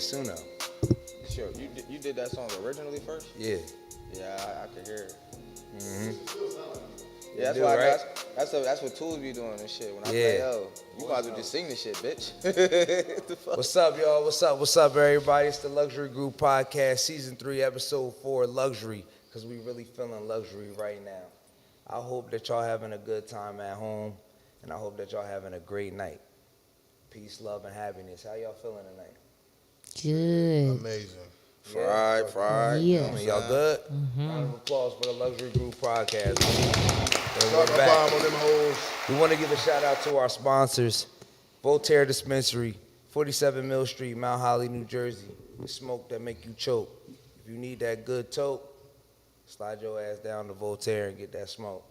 Suno. Sure, you did that song originally first? Yeah. Yeah, I could hear it. Mm-hmm. Yeah, that's do, why right? that's what Tools be doing and shit. When I Yeah. say, yo, you might as well just sing this shit, bitch. The fuck? What's up, y'all? What's up, everybody? It's the Luxury Group Podcast, Season 3, Episode 4, Luxury, because we really feeling luxury right now. I hope that y'all having a good time at home, and I hope that y'all having a great night. Peace, love, and happiness. How y'all feeling tonight? Good. Amazing. Fried. Yeah. I mean, y'all good? Round of applause for the Luxury Group Podcast. And Drop we're a back. bomb on them hoes. We want to give a shout out to our sponsors, Voltaire Dispensary, 47 Mill Street, Mount Holly, New Jersey. The smoke that make you choke. If you need that good toke, slide your ass down to Voltaire and get that smoke.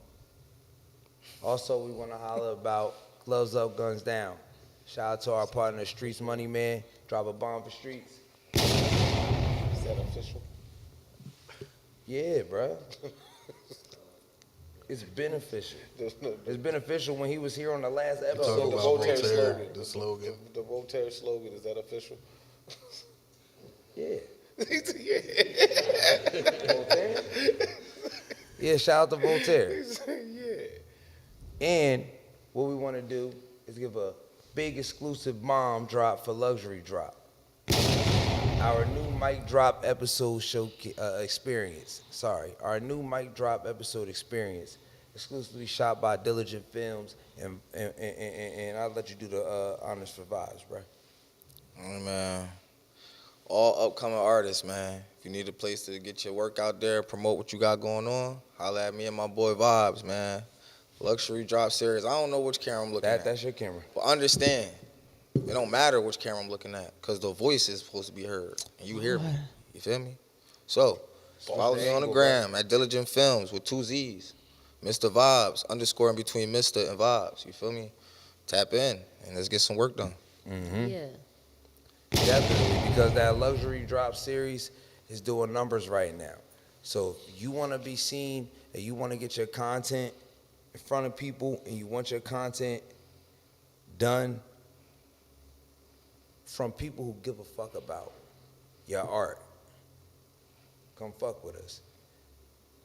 Also, we want to holler about Gloves Up, Guns Down. Shout out to our partner, Streets Money Man. Drop a bomb for Streets. Is that official? Yeah, bruh. It's beneficial. It's beneficial when he was here on the last Talk episode. about Voltaire Voltaire, slogan. the slogan. The Voltaire slogan, is that official? Yeah. Yeah. Voltaire? Yeah, shout out to Voltaire. Yeah. And what we want to do is give a big exclusive bomb drop for Luxury Drop. Our new mic drop episode experience. Our new mic drop episode experience, exclusively shot by Diligent Films, and I'll let you do the honors for vibes, bro. Man, all upcoming artists, man. If you need a place to get your work out there, promote what you got going on, holla at me and my boy Vibes, man. Luxury Drop Series. I don't know which camera I'm looking at. That's your camera. But understand, it don't matter which camera I'm looking at, because the voice is supposed to be heard, and you hear me. You feel me? So, follow me on the gram at Diligent Films with 2 Z's. Mr. Vibes, underscore in between Mr. and Vibes. You feel me? Tap in, and let's get some work done. Mm-hmm. Yeah. Definitely, because that Luxury Drop series is doing numbers right now. So if you want to be seen and you want to get your content in front of people and you want your content done from people who give a fuck about your art, come fuck with us.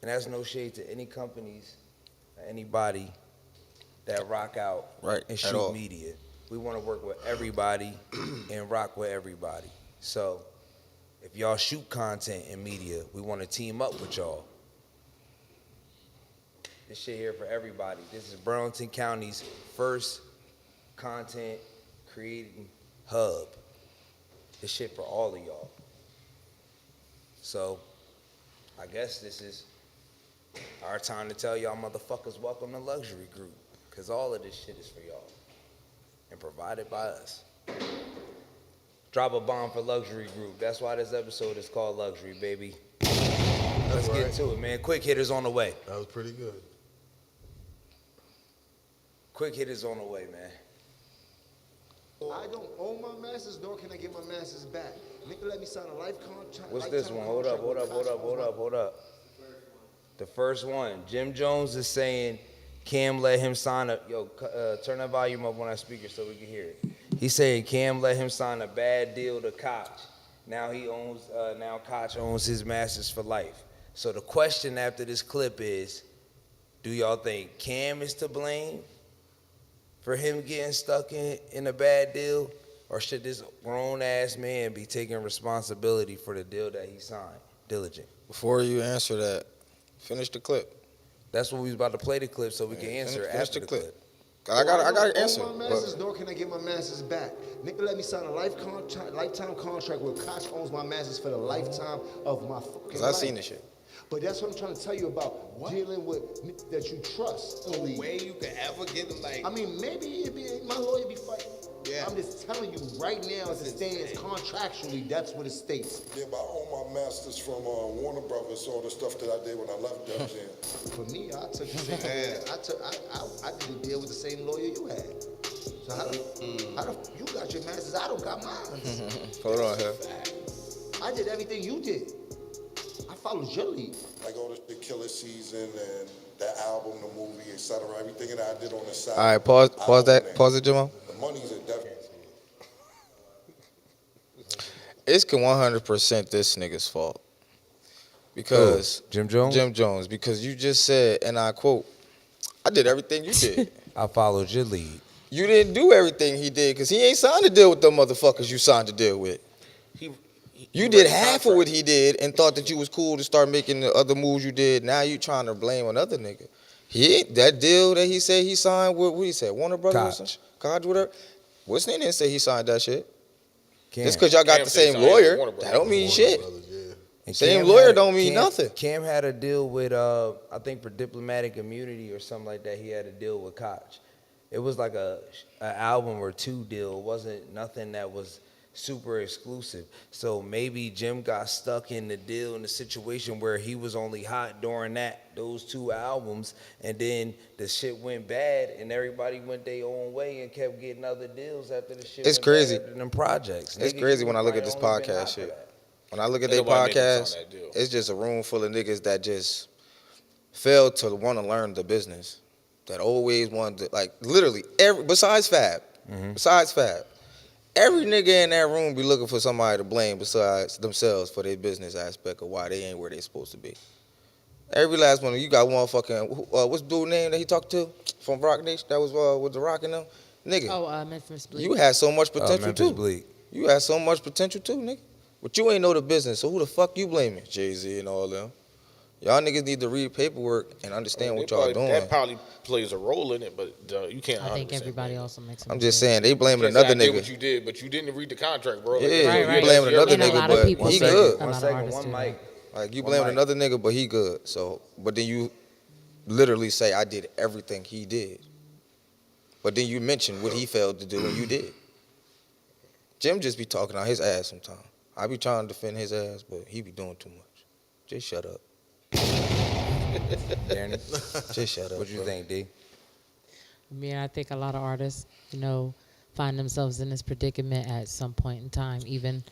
And that's no shade to any companies or anybody that rock out Right, and at shoot all. media. We want to work with everybody and rock with everybody. So if y'all shoot content in media, we want to team up with y'all. This shit here for everybody. This is Burlington County's first content creating hub. This shit for all of y'all. So I guess this is our time to tell y'all motherfuckers welcome to Luxury Group, because all of this shit is for y'all and provided by us. Drop a bomb for Luxury Group. That's why this episode is called Luxury, baby. Let's get to it, man. Quick hitters on the way. That was pretty good. Quick hitters on the way, man. I don't own my masters, nor can I get my masters back. Nigga, let me sign a life contract. What's this one? Hold up. The first one. Jim Jones is saying Cam let him sign a... Yo, turn that volume up on that speaker so we can hear it. He's saying Cam let him sign a bad deal to Koch. Now Koch owns his masters for life. So the question after this clip is, do y'all think Cam is to blame for him getting stuck in a bad deal? Or should this grown-ass man be taking responsibility for the deal that he signed? Diligent. Before you answer that, finish the clip. That's what we was about to play the clip so we can answer finish after the the clip. clip. I got to answer. I don't own my masters, nor can I get my masters back. Nigga, let me sign a lifetime contract where Koch owns my masters for the lifetime of my fucking Because life. I've seen this shit. But that's what I'm trying to tell you about dealing with niggas that you trust. The way you could ever get them, like, I mean, maybe my lawyer be fighting. Yeah. I'm just telling you right now, as it stands contractually, that's what it states. Yeah, but I own my masters from Warner Brothers, all the stuff that I did when I left Def Jam. For me, I took the same. I did a deal with the same lawyer you had. So how you got your masters? I don't got mine. Hold on here. I did everything you did. I followed your lead. Like all the Killer Season and that album, the movie, etc. Everything that I did on the side. All right, pause it, Jamal. The money's at Def. It's 100% this nigga's fault. Because Jim Jones? Jim Jones, because you just said, and I quote, I did everything you did. I followed your lead. You didn't do everything he did because he ain't signed a deal with them motherfuckers you signed a deal with. You did half of what he did and thought that you was cool to start making the other moves you did. Now you trying to blame another nigga. That deal that he said he signed with, what he said, Warner Brothers? Koch. Koch, whatever. What's name didn't say he signed that shit. Cam. Just because y'all got Cam the said he same signed with lawyer, Warner that don't mean Warner shit. Brothers, yeah. And Same Cam lawyer had don't mean nothing. Cam had a deal with, I think for diplomatic immunity or something like that, he had a deal with Koch. It was like a album or two deal. It wasn't nothing that was super exclusive. So maybe Jim got stuck in the deal in the situation where he was only hot during those two albums, and then the shit went bad and everybody went their own way and kept getting other deals after the shit It's went crazy. bad after them projects. It's Nigga, crazy you when I look at this probably only been podcast hot for shit. that. When I look at Ain't their nobody making podcast, us on that deal. it's just a room full of niggas that just failed to want to learn the business. That always wanted to, like, literally, besides Fab, every nigga in that room be looking for somebody to blame besides themselves for their business aspect of why they ain't where they supposed to be. Every last one. You got one fucking, what's the dude name that he talked to from Rock Nation that was with the Rock and them? Nigga, Oh, Memphis Bleak. you had so much potential Memphis too. Bleak. You had so much potential too, nigga. But you ain't know the business, so who the fuck you blaming? Jay-Z and all them. Y'all niggas need to read paperwork and understand what y'all doing. That probably plays a role in it, but you can't. I think 100% everybody blame it. also makes. I'm just saying, they blaming Can't say another I did nigga. what you did, but you didn't read the contract, bro. Yeah, Like, you Right, right. blaming another And a nigga, lot of but people he say- good. A lot of artists one do mic. Like, you One blaming mic. another nigga, but he good. So, but then you literally say, I did everything he did. But then you mention what he failed to do and you did. Jim just be talking out his ass sometimes. I be trying to defend his ass, but he be doing too much. Just shut up. Darren, Just shut up. what you bro. think, D? I mean, I think a lot of artists, find themselves in this predicament at some point in time. Even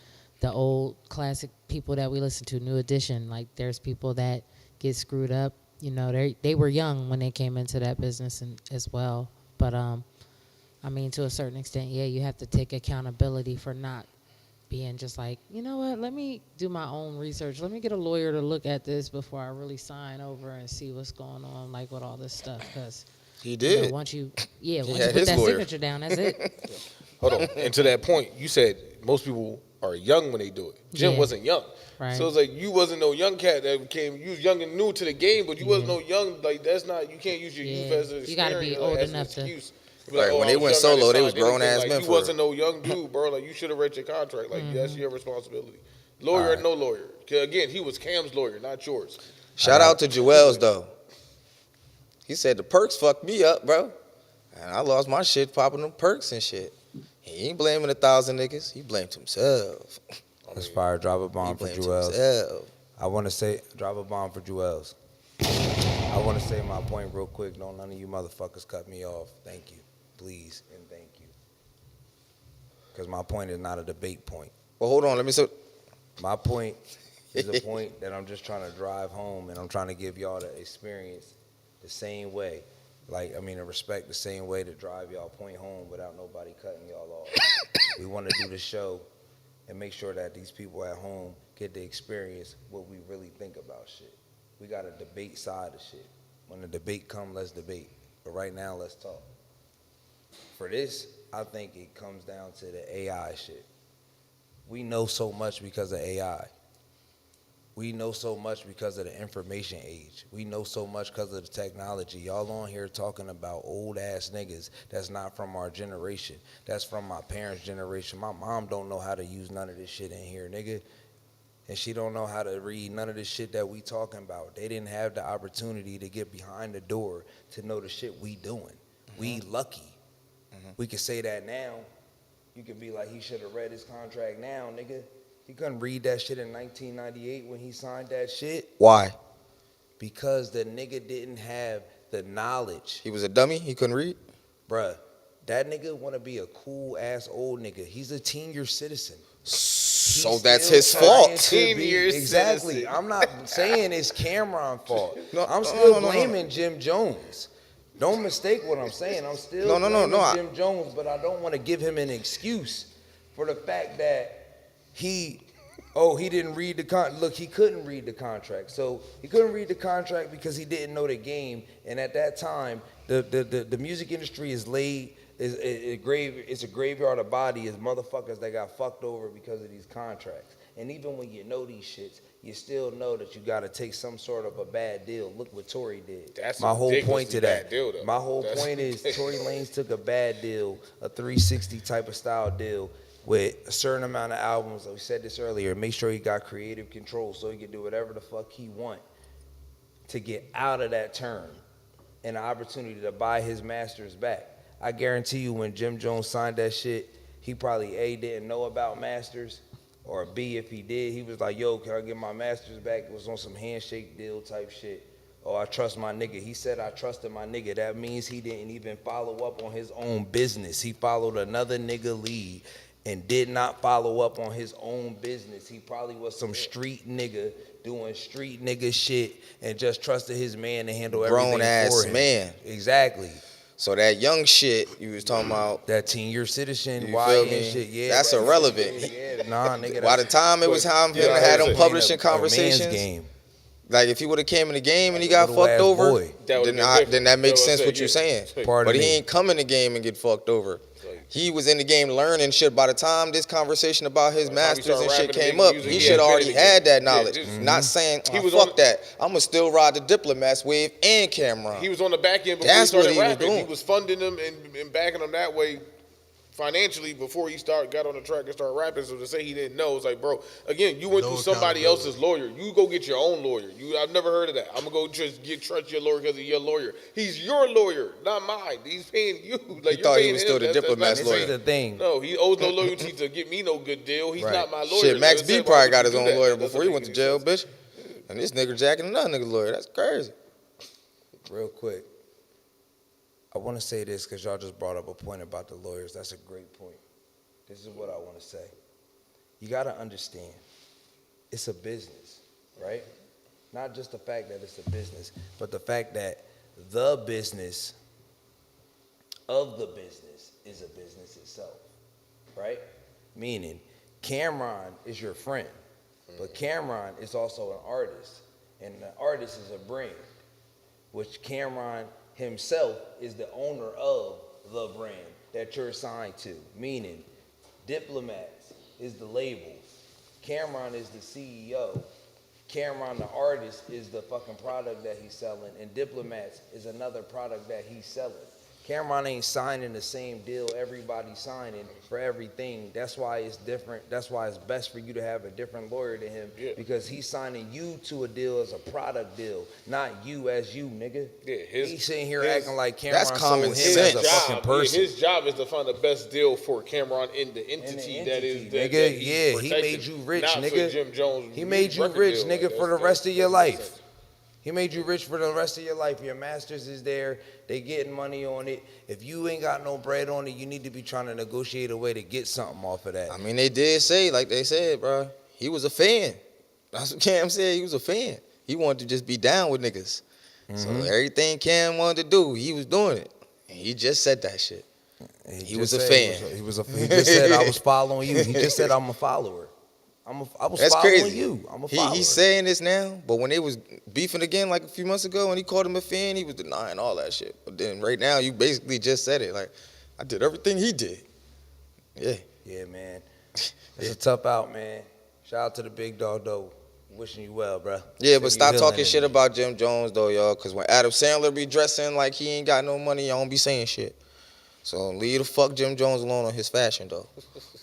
the old classic people that we listen to, New Edition, like there's people that get screwed up. They were young when they came into that business as well. But I mean, to a certain extent, yeah, you have to take accountability for not being just like, you know what, let me do my own research. Let me get a lawyer to look at this before I really sign over and see what's going on, like with all this stuff. Because He did. once you had put his that lawyer. signature down, that's it. Hold on. And to that point, you said most people are young when they do it. Jim Yeah. wasn't young. Right. So it's like you wasn't no young cat that came. You was young and new to the game, but you wasn't no young. Like that's not. You can't use your youth Yeah. as an You gotta be experience, old as an enough to- excuse. Be Like, when I they was went young, I solo, didn't they was sign grown-ass anything. men Like, you for wasn't no young dude, bro. Like you should have read your contract. Like that's your responsibility. Lawyer or no lawyer. 'Cause again, he was Cam's lawyer, not yours. Shout out to Joel's, though. He said the perks fucked me up, bro. And I lost my shit popping them perks and shit. He ain't blaming 1,000 niggas. He blamed himself. Let's fire, drop a He bomb for blamed Joel's. himself. I want to say, drop a bomb for Joel's. I want to say my point real quick. Don't none of you motherfuckers cut me off. Thank you. Please and thank you. Because my point is not a debate point. Well, hold on. Let me say. My point is a point that I'm just trying to drive home, and I'm trying to give y'all the experience the same way. To respect the same way to drive y'all point home without nobody cutting y'all off. We want to do the show and make sure that these people at home get to experience what we really think about shit. We got a debate side of shit. When the debate come, let's debate. But right now, let's talk. For this, I think it comes down to the AI shit. We know so much because of AI. We know so much because of the information age. We know so much because of the technology. Y'all on here talking about old ass niggas that's not from our generation. That's from my parents' generation. My mom don't know how to use none of this shit in here, nigga. And she don't know how to read none of this shit that we talking about. They didn't have the opportunity to get behind the door to know the shit we doing. We lucky. We can say that now. You can be like, he should have read his contract now, nigga. He couldn't read that shit in 1998 when he signed that shit. Why? Because the nigga didn't have the knowledge. He was a dummy? He couldn't read? Bruh, that nigga want to be a cool ass old nigga. He's a senior citizen. So He's that's still his trying fault. to be- Senior Exactly. citizen. I'm not saying it's Cameron's fault. No, I'm still no. blaming Jim Jones. Don't mistake what I'm saying. I'm still No, blaming I- Jim Jones, but I don't want to give him an excuse for the fact that he didn't read look, he couldn't read the contract. So he couldn't read the contract because he didn't know the game. And at that time, the music industry is it's a graveyard of bodies, motherfuckers that got fucked over because of these contracts. And even when you know these shits, you still know that you got to take some sort of a bad deal. Look what Tory did. That's my a whole point to ridiculously that. bad deal, though. My whole point is Tory Lanez took a bad deal, a 360 type of style deal with a certain amount of albums. We said this earlier. Make sure he got creative control so he can do whatever the fuck he want to get out of that term and the opportunity to buy his masters back. I guarantee you when Jim Jones signed that shit, he probably A, didn't know about masters, or B, if he did, he was like, yo, can I get my masters back? It was on some handshake deal type shit. Oh, I trust my nigga. He said I trusted my nigga. That means he didn't even follow up on his own business. He followed another nigga lead and did not follow up on his own business. He probably was some street nigga doing street nigga shit and just trusted his man to handle everything Grown ass for him. man. Exactly. So that young shit you was talking about, That 10-year citizen, you YN feel me? shit, yeah. That's that- irrelevant. Yeah, nah, nigga. By the that's- time it was time for him to Yeah, have I them was publishing playing a man's conversations, game. like if he would have came in the game and he got Little fucked ass over, boy. That would've been different. then that makes That's what sense I'm what you're saying, saying. Pardon But he me. ain't come in the game and get fucked over. He was in the game learning shit. By the time this conversation about his By the time he masters started and shit rapping came and up, music, he he should had already been had that again. Yeah, knowledge. just- Not saying, He oh, was fuck on- that. I'm going to still ride the Diplomats wave and Cameron. He was on the back end before That's he what started he was rapping. doing. He was funding them and backing them that way financially before he got on the track and started rapping. So to say he didn't know, it's like, bro, again, you went No through somebody accountability. else's lawyer. You go get your own lawyer. I've never heard of that. I'm gonna go just trust your lawyer because he's your lawyer. He's your lawyer, not mine. He's paying you. Like He thought he you're was paying still him. the That's Diplomat's not This lawyer. is the thing. No, he owes no loyalty to get me no good deal. He's Right. not my lawyer. Shit, Max Nigga, B why probably would got you his do own that? lawyer That doesn't before he make went to any jail, sense. bitch. And this nigga jacking another nigga lawyer. That's crazy. Real quick. I want to say this because y'all just brought up a point about the lawyers. That's a great point. This is what I want to say. You got to understand, it's a business, right? Not just the fact that it's a business, but the fact that the business of the business is a business itself, right? Meaning, Cameron is your friend, but Cameron is also an artist, and the artist is a brand, which Cameron himself is the owner of the brand that you're assigned to, meaning Diplomats is the label, Cameron is the CEO, Cameron the artist is the fucking product that he's selling, and Diplomats is another product that he's selling. Cameron ain't signing the same deal everybody's signing for everything. That's why it's different. That's why it's best for you to have a different lawyer to him, because he's signing you to a deal as a product deal, not you as you, nigga. Yeah, He's sitting here acting like Cameron That's common sold him sense. as a fucking person. His job is to find the best deal for Cameron in the entity that is nigga. that he's Yeah, he protecting, made you rich, not for nigga. Jim Jones' He made you record rich, deal. nigga, Like, for the that's- rest of your that makes life. sense. He made you rich for the rest of your life. Your masters is there. They getting money on it. If you ain't got no bread on it, you need to be trying to negotiate a way to get something off of that. I mean, they did say, like they said, bro, he was a fan. That's what Cam said. He was a fan. He wanted to just be down with niggas. So everything Cam wanted to do, he was doing it. And he just said that shit. He was a fan. He just said I was following you. He just said I'm a follower. I was That's following crazy. you. I'm a follower. He's saying this now, but when they was beefing again like a few months ago and he called him a fan, he was denying all that shit. But then right now, you basically just said it. Like, I did everything he did. Yeah. Yeah, man. It's a tough out, man. Shout out to the big dog, though. Wishing you well, bro. Yeah, but stop talking shit about Jim Jones, though, y'all, because when Adam Sandler be dressing like he ain't got no money, y'all don't be saying shit. So leave the fuck Jim Jones alone on his fashion, though.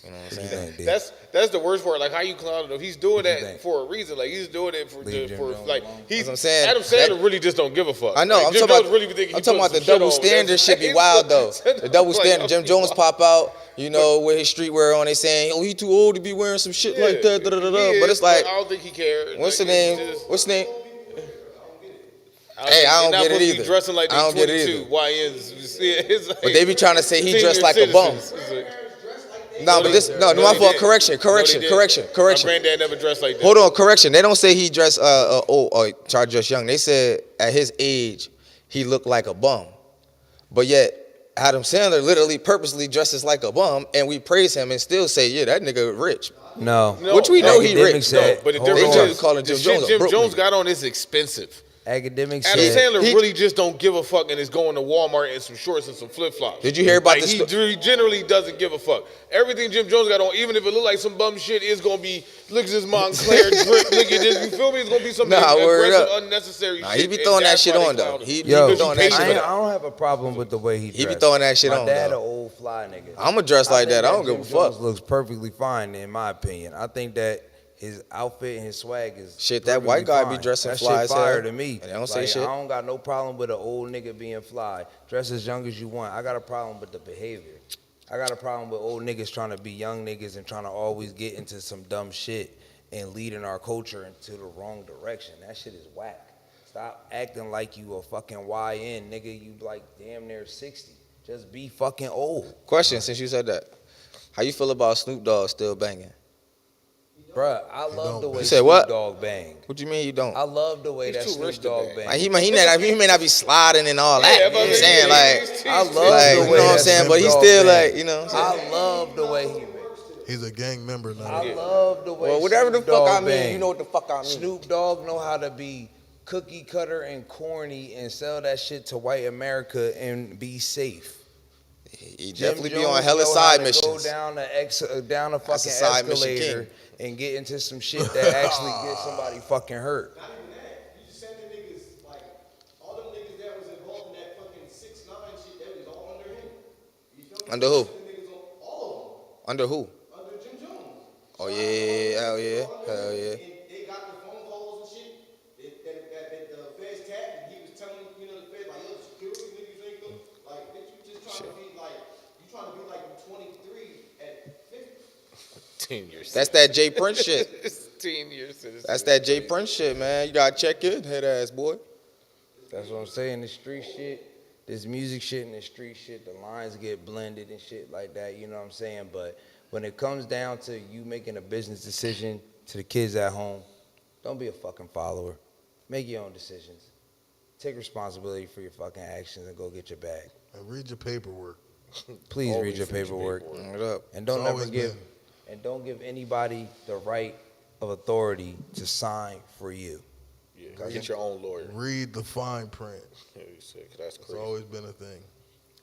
You know what I'm saying? That's the worst part. Like how you clowning him. He's doing What you that think? for a reason. Like he's doing it for Leave Jim Jones like alone. he's. That's what I'm saying. Adam Sandler That- really just don't give a fuck. I know. Like, I'm Jim talking Jones about, really think he I'm talking putting about the some shit double on. standard That's- shit be wild, though. The double Like, standard. Jim Jones pop out, you know, with his streetwear on. They saying, oh, he too old to be wearing some shit like that. Da, da, da, da. he But is, it's like, I don't think he cares. what's the Like, name? it's just- What's the name? They're Hey, I don't not get it supposed to be either. Dressing like I don't get it 22 YNs. You see it? It's like But they be trying to say he senior dressed like a bum. citizens. It's like- No, but this, no, No, my they fault. didn't. Correction. No, they didn't. My granddad never dressed like that. Hold on, correction. They don't say he dressed try to dress young. They said at his age he looked like a bum. But yet Adam Sandler literally purposely dresses like a bum, and we praise him and still say, yeah, that nigga rich. No. Which we know he Academic rich. said- But the Hold difference on. is, calling the Jim shit Jones a Jim broke Jones nigga. got on is expensive. Academics Adam said Sandler really just don't give a fuck and is going to Walmart in some shorts and some flip flops. Did you hear about like, the he generally doesn't give a fuck. Everything Jim Jones got on, even if it look like some bum shit, is gonna be look at this Montclair drip. Look at this. You feel me? It's gonna be some Nah, word aggressive, up. unnecessary Nah, shit. he be and throwing that that's shit why they on though. clown him. He be Yo, throwing that pays shit for I on. don't have a problem with the way he He be dressed. throwing that shit My on, dad, though. an old fly nigga. I'ma dress like think that. I don't give a Jim fuck. Jones looks perfectly fine in my opinion. I think that his outfit and his swag is Shit, that perfectly white guy be fine. dressing that fly shit as hell, fire to me. and they don't say Like, shit. I don't got no problem with an old nigga being fly. Dress as young as you want. I got a problem with the behavior. I got a problem with old niggas trying to be young niggas and trying to always get into some dumb shit and leading our culture into the wrong direction. That shit is whack. Stop acting like you a fucking YN, nigga. You like damn near 60. Just be fucking old. Question, since you said that. How you feel about Snoop Dogg still banging? Bruh, I love the way You said Snoop what? Dogg bang. What you mean you don't? I love the way He's that too Snoop rich to Dogg bang. bang. Like he may not be sliding and all that. Yeah, You know what I'm but saying? Like, I love like, the you way know what I'm that saying? Snoop But he's Dogg still bang. like, you know what I'm saying? I love the way he bang. He's a gang member now. I love the way Well, whatever the Snoop fuck Dogg I mean, bang. you know what the fuck I mean. Snoop Dogg know how to be cookie cutter and corny and sell that shit to white America and be safe. He Jim definitely be Jones on hella know how side to missions. Go down a That's fucking a side mission escalator king. and get into some shit that actually gets somebody fucking hurt. Not even that. You just said the niggas, like, all them niggas that was involved in that fucking 6ix9ine shit, that was all under him. You feel me? Under who? The niggas on all Under who? of them. Under Jim Jones. Oh yeah, hell yeah, hell yeah. And they got the phone calls and shit that the feds tapped, and he was telling, you know, the feds, like, yo, security niggas ain't good. Like, bitch, you just trying to be like, you trying to be like you 23 at 50. 10 years. That's that Jay Prince shit. It's 10 years. Citizen. That's that Jay Prince shit, man. You gotta check in, head ass boy. That's what I'm saying. The street shit, this music shit and the street shit, the lines get blended and shit like that. You know what I'm saying? But when it comes down to you making a business decision to the kids at home, don't be a fucking follower. Make your own decisions. Take responsibility for your fucking actions and go get your bag. And read your paperwork. Please Always read your read your paperwork. What up? And don't It's ever always give been. and don't give anybody the right of authority to sign for you. Yeah, get your own lawyer. Read the fine print. Yeah, you said, 'cause that's It's crazy. always been a thing.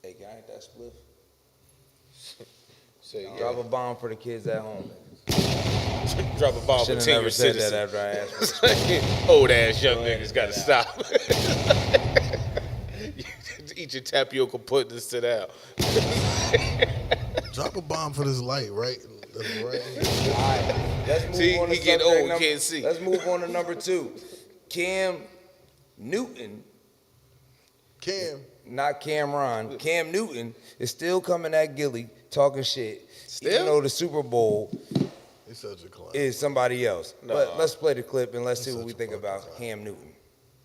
Hey, can I hit that spliff? Say, yeah. Drop a bomb for the kids at home. Drop a bomb for Shouldn't have 10 never years said citizen. that after I asked for it. Old ass young niggas gotta stop. Eat your tapioca pudding and sit out. Drop a bomb for this light, right? Right. Let's move See, on to he getting subject old, number- can't see. Let's move on to number 2. Cam Newton, Cam. not Cameron. Cam Newton is still coming at Gilly talking shit. Still? Even though the Super Bowl He's such a clown. is somebody else. But let's play the clip and let's see He's what we such a think fucking about clown. Cam Newton.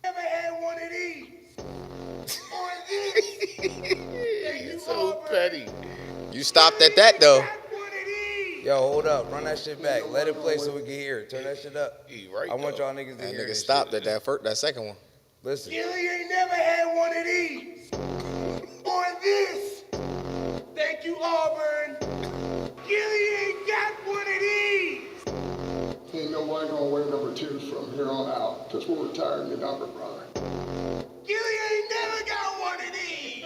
Never had one of these. On this. So petty. You stopped at that though. Got one of these. Yo, hold up. Run that shit back. Let it play so we can hear it. Turn that shit up. He right, I want though. y'all niggas to That hear nigga this stopped shit. at that second one. Listen. Gilly ain't never had one of these. On this. Thank you, Auburn. Gilly ain't got one of these. Ain't nobody gonna wear number 2s from here on out, because we're retiring the number, brother. Gilly ain't never got one of these.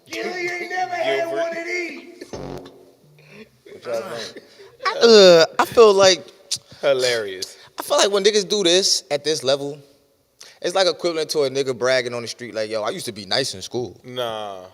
Gilly ain't never had Gilbert. one of these. What y'all think? I feel like Hilarious. when niggas do this at this level, it's like equivalent to a nigga bragging on the street like, yo, I used to be nice in school. Nah.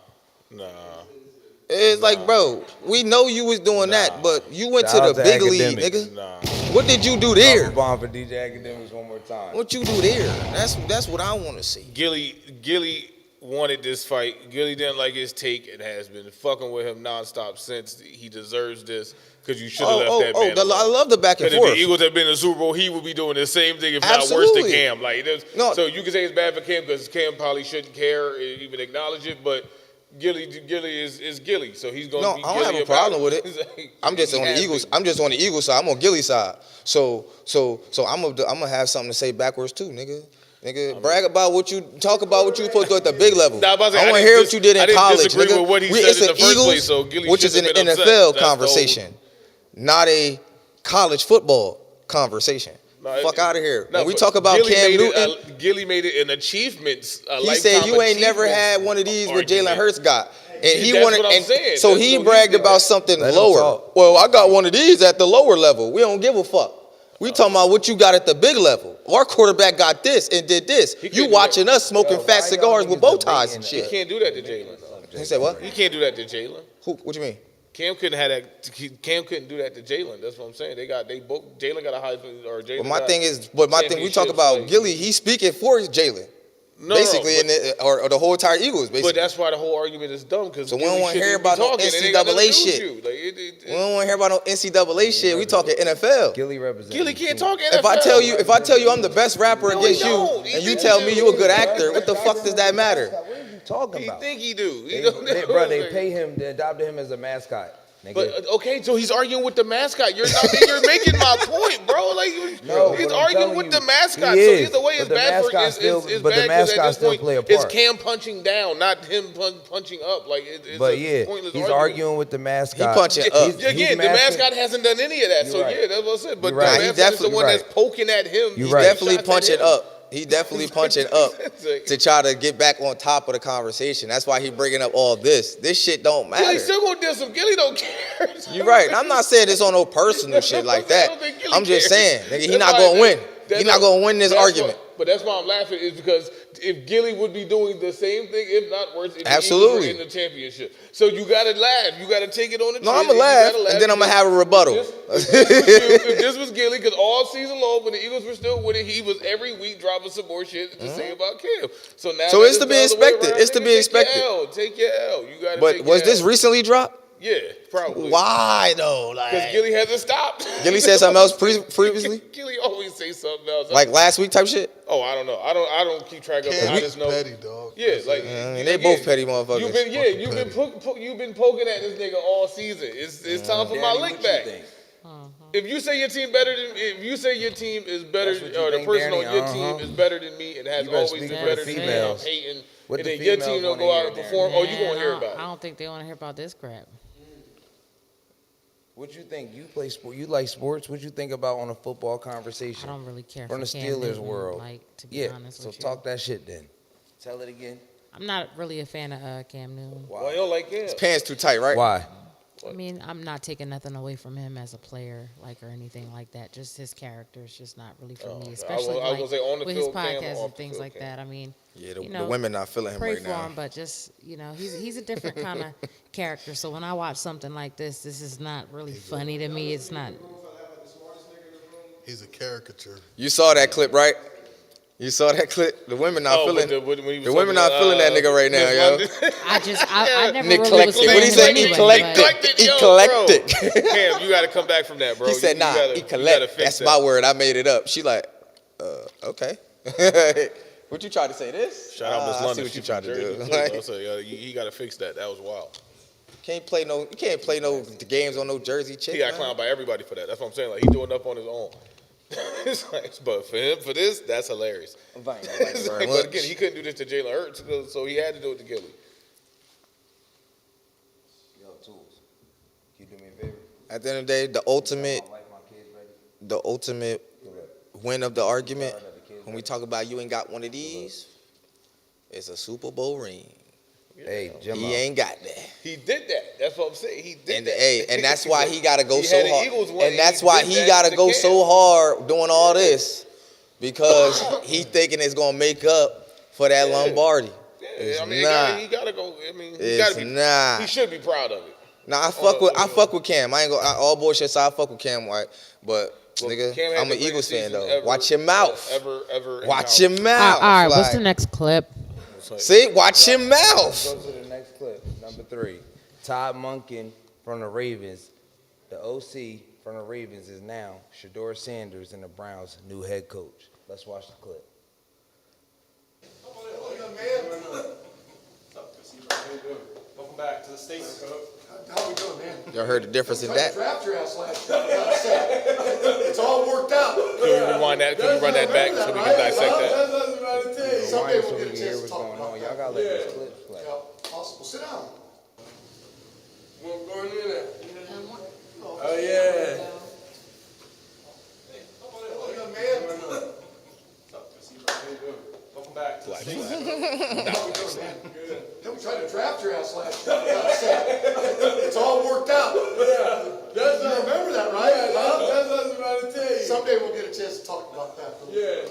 It's like, bro, we know you was doing that, but you went Shout to out the to big league, Academics. nigga. Nah. What did you do Drop a there? bomb for DJ Academics one more time. What you do there? That's what I want to see. Gilly wanted this fight. Gilly didn't like his take and has been fucking with him nonstop since. He deserves this because you should have left that man alone. I love the back and Because if forth. the Eagles had been in the Super Bowl, he would be doing the same thing, if not worse Absolutely. than Cam. Like, No. so you can say it's bad for Cam because Cam probably shouldn't care or even acknowledge it, but Gilly is Gilly, so he's going to No, be I don't Gilly have a about problem with it. it. I'm just He on the has Eagles. to. I'm just on the Eagles side. I'm on Gilly's side. So I'm gonna have something to say backwards too, nigga. Nigga, brag about what you talk about what you supposed to do at the big level. Nah, I'm about to say, I I want to didn't hear dis- what you did I in didn't college, disagree nigga. with what he It's said in the the first Eagles, place, so Gilly which is an shouldn't have been upset. NFL That's the whole- conversation, not a college football conversation. No, Fuck out of here. No, when we but talk about Gilly Cam made Newton, Gilly made it an achievement. he said you ain't never had one of these what Jalen Hurts got. And he That's wanted, what I'm and saying. so That's he what bragged did about that. something Let him lower. talk. Well, I got one of these at the lower level. We don't give a fuck. We talking about what you got at the big level. Our quarterback got this and did this. He You can't watching do us smoking Yo, fat why cigars y'all with niggas bow ties and debating He shit. can't do that to Jalen. He said what? He can't do that to Jalen. What you mean? Cam couldn't have that. Cam couldn't do that to Jalen. That's what I'm saying. They both. Jalen got a Heisman or Jalen. But my got thing is, we talk championships, about like- Gilly. He's speaking for Jalen, No, basically, but, or the whole entire Eagles, basically. but that's why the whole argument is dumb because So we don't wanna hear about no NCAA shit. We don't want to hear about no NCAA shit. We talking NFL. Gilly represents. Gilly can't talk NFL. If I tell you I'm the best rapper No, against he you, don't. He and you think tell he me do. you a good actor, what the fuck does that matter? What are you talking He about? think he do. He They, don't they, know. bro, they pay him. They adopted him as a mascot. Nigga. But okay, so he's arguing with the mascot. You're making my point, bro. Like No, he's but I'm arguing telling with you, the mascot. he So is, either way, but it's the bad for mascot it's still- it's but the bad 'cause mascot at this still point, play a it's part. Cam punching down, not him punching up. Like it's But a yeah, pointless he's argument. arguing with the mascot. He punching up. Again, the mascot hasn't done any of that. You're So right. yeah, that's what I said. But You're right. the He mascot is the definitely one right. that's poking at him. You're He's right. definitely Shots at punching him. up. He definitely punching up to try to get back on top of the conversation. That's why he bringing up all this. This shit don't Gilly matter. still gonna diss him. Gilly don't care. You're right. And I'm not saying this on no personal shit like I that. don't think Gilly I'm just cares. saying, nigga, he That's not why- gonna win. that's He not why- gonna win this that's argument. why- but that's why I'm laughing is because if Gilly would be doing the same thing, if not worse, if Absolutely. the Eagles were in the championship. So you gotta laugh. You gotta take it on the No, chin. I'ma You laugh, gotta and then I'ma have a rebuttal. If this was Gilly, because all season long when the Eagles were still winning, he was every week dropping some more shit to say about Cam. So now So that it's to be the other way expected. around, It's to nigga, be expected. Take your L. You gotta. But take was your this L. recently dropped? Yeah, probably. Why though? Because Like Gilly hasn't stopped. Gilly said something else previously, Gilly always say something else. like last week type shit. Oh, I don't know. I don't keep track of it. I just know. Petty, dog. Yeah, like I mean, they both petty motherfuckers. You've been poking at this nigga all season. It's time for my Danny, lick what you back. think? If you say your team better than, if you say your team is better, That's what you or the think, person Danny? on your team is better than me and has You better always speak been for better the than me, and I'm females. hating, What and the then your females team don't wanna go out hear, and Danny. perform, oh, you Man, gonna hear I about it. don't think they want to hear about this crap. What you think? You play sport. You like sports. What you think about on a football I conversation? don't really care From for the Cam Steelers Newton, world. Like, to be Yeah. honest So with you. talk that shit then. Tell it again. I'm not really a fan of Cam Newton. Why you don't like him? Pants too tight, right? Why? I mean, I'm not taking nothing away from him as a player, like, or anything like that. Just his character is just not really for me, especially I was gonna say on the with his field Cam or podcast off and the things field like Cam. that. I mean, Yeah, the, you the know, women not feeling him pray right for now. him, but just, he's a different kind of character. So when I watch something like this is not really funny to me. It's not. He's a caricature. You saw that clip, right? You saw that clip. The women not feeling. when he was The women talking not feeling that nigga right now, Miss yo. London. I never really was Eclectic. feeling What he him say? anyway, Eclectic. but- Yo, bro. Eclectic. Cam, you got to come back from that, bro. He said, You nah, gotta- you gotta eclectic. fix That's that. my word. I made it up. She like, okay. What you tried to say this? Shout out Miss I see London. what you She tried from to do. Jersey, too, bro. So, he got to fix that. That was wild. You can't play no games on no Jersey chick. He got man. clowned by everybody for that. That's what I'm saying. Like, he doing up on his own. It's like, but for him, for this, that's hilarious. Thank you It's very like, much. but again, he couldn't do this to Jalen Hurts, so he had to do it to Gilly. Yo, Tools. Can you do me a favor? At the end of the day, the ultimate win of the argument, when we talk about you ain't got one of these, it's a Super Bowl ring. Hey, Jim. He ain't got that. He did that. That's what I'm saying. He did And that. hey, and that's why he gotta go He so had the hard. Eagles win, And that's he why did he that gotta to go Cam. so hard doing all this, because he thinking it's gonna make up for that Lombardi. It's I mean, not. he gotta go. I mean, he It's gotta be. not. He should be proud of it. Nah, I fuck with Cam. I ain't go all bullshit aside. I fuck with Cam White, but Well, nigga, Cam had I'm the an Eagles greatest fan season though. ever- Watch your mouth. Ever. Watch your All mouth. right, what's Like, the next clip? See, watch your mouth. Go to the next clip. Number 3. Todd Monken from the Ravens. The OC from the Ravens is now Shador Sanders and the Browns' new head coach. Let's watch the clip. Welcome back to the States. How we doing, man? Y'all heard the difference in that? Draft your ass last year. It's all worked out. Can we rewind that? Can we run that back so we can dissect that? someday rewind we'll so we get a can hear chance what's to talk going about on. that. Y'all gotta let this clip play. Yeah, possible. Sit down. What's going in there? Oh, yeah. Hello, young man. Welcome back to the station. Yeah, we tried to draft your ass last year. It's all worked out. Yeah. That's You remember that, right? Huh? That's what I was about to tell you. Someday we'll get a chance to talk about that. Yeah.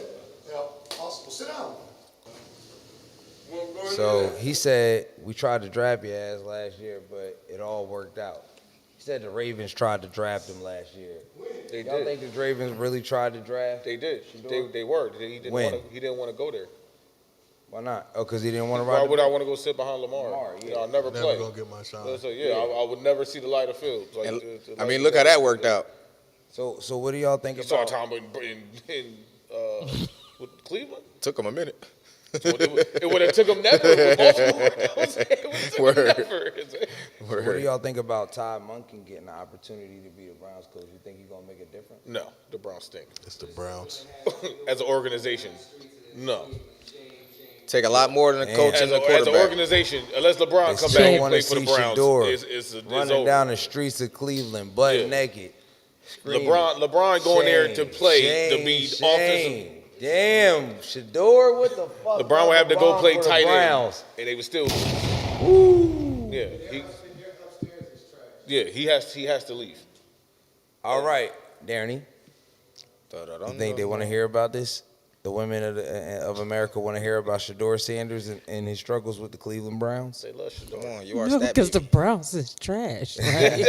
Yeah, possible. Sit down. What's going So in there? he said we tried to draft your ass last year, but it all worked out. He said the Ravens tried to draft him last year. They Y'all did. think the Ravens really tried to draft? They did. They were. He didn't When? want to. He didn't want to go there. Why not? Oh, because he didn't want to Why ride. would I want to go sit behind Lamar? Lamar, yeah. You know, I'll never Never play. gonna get my shine. So yeah, I would never see the light of field. Like, And, the I light mean, of look how field. that worked out. So what do y'all think You saw about? Tom with Cleveland. Took him a minute. It would have took him never. With Baltimore. It would have took Word. him never. What do y'all think about Todd Monken getting the opportunity to be the Browns coach? You think he's gonna make a difference? No, the Browns stink. It's the Browns. As an organization, no. Take a lot more than a coach As, and a as an quarterback. organization, unless LeBron They come still back and want to play for see the Browns, Shador it's running over. down the streets of Cleveland, butt Yeah. naked. screaming. LeBron going there to play to be offensive. Damn, Shador, what the fuck? LeBron would have to go Bomb play for the tight end, Browns. and they would still. Yeah, he has to leave. All right, Darren. You think they want to hear about this? The women of America want to hear about Shador Sanders and his struggles with the Cleveland Browns? They love Shador. Come on, you are No, stat because the baby. Browns is trash. Right?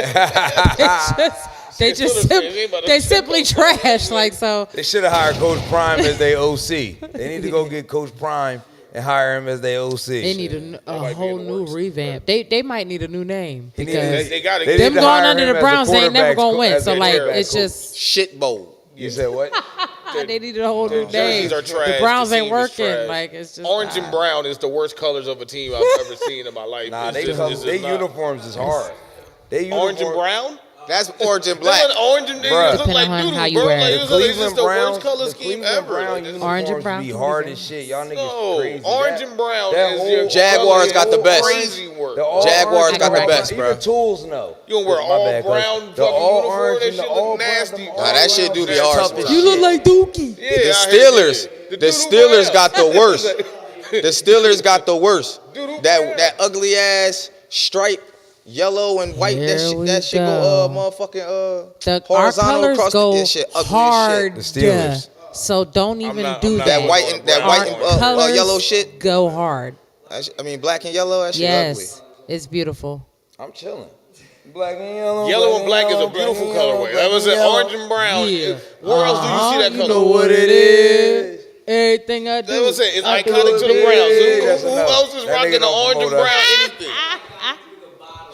they simply trash. Like so. They should have hired Coach Prime as their OC. They need to go get Coach Prime and hire him as their OC. They need a whole new revamp. They might need a new name He need because to- They got to They get them need to going hire under him the as a Browns, they ain't never quarterbacks gonna co- win. as So a like quarterback it's coach. just Shit bowl. You said what? they needed a whole new Jerseys name. are trash. The Browns The ain't team is working. trash. Like it's just Orange and brown is the worst colors of a team I've ever seen in my life. Nah, It's they just- it's just not. uniforms is hard. They Orange and uniform- brown. That's orange and black. They orange and they Bruh. look like Depending on noodles, how you bro. wear Like, it. it's just Cleveland the Browns, worst color the scheme Cleveland ever. Brown Like, uniforms Orange and brown be can hard be as shit. Y'all niggas no, crazy. orange That- and brown that is whole- your Jaguars color got the is best. Crazy work. The all Jaguars orange- got the I can best, Even bro. Tools know. You gonna wear My all bad, Coach. brown The fucking all uniform? orange That and the shit all look brown, nasty. them bro. Nah, that shit do the That's arse, tough bro. as you look shit. like Dookie. Yeah, The I hear Steelers, that. the doodle Steelers brown. got the worst. The Steelers got the worst. Doodle brown. That ugly ass stripe, yellow and white. Here That we shit go. motherfucking Our horizontal colors across go the that shit ugly hard. as The Steelers. So don't even not- do I'm not that. That white and that Our white and colors yellow shit. go hard. I mean black and yellow. That shit Yes, it's beautiful. I'm chilling. Black and yellow. Yellow and black is a beautiful colorway. That was an orange and brown. Yeah. Where else do you see that You color? know what it is. Everything I do. That was it. It's I do iconic to it the Browns. big. That's Who enough. else is That rocking nigga the don't orange and promote brown us. anything?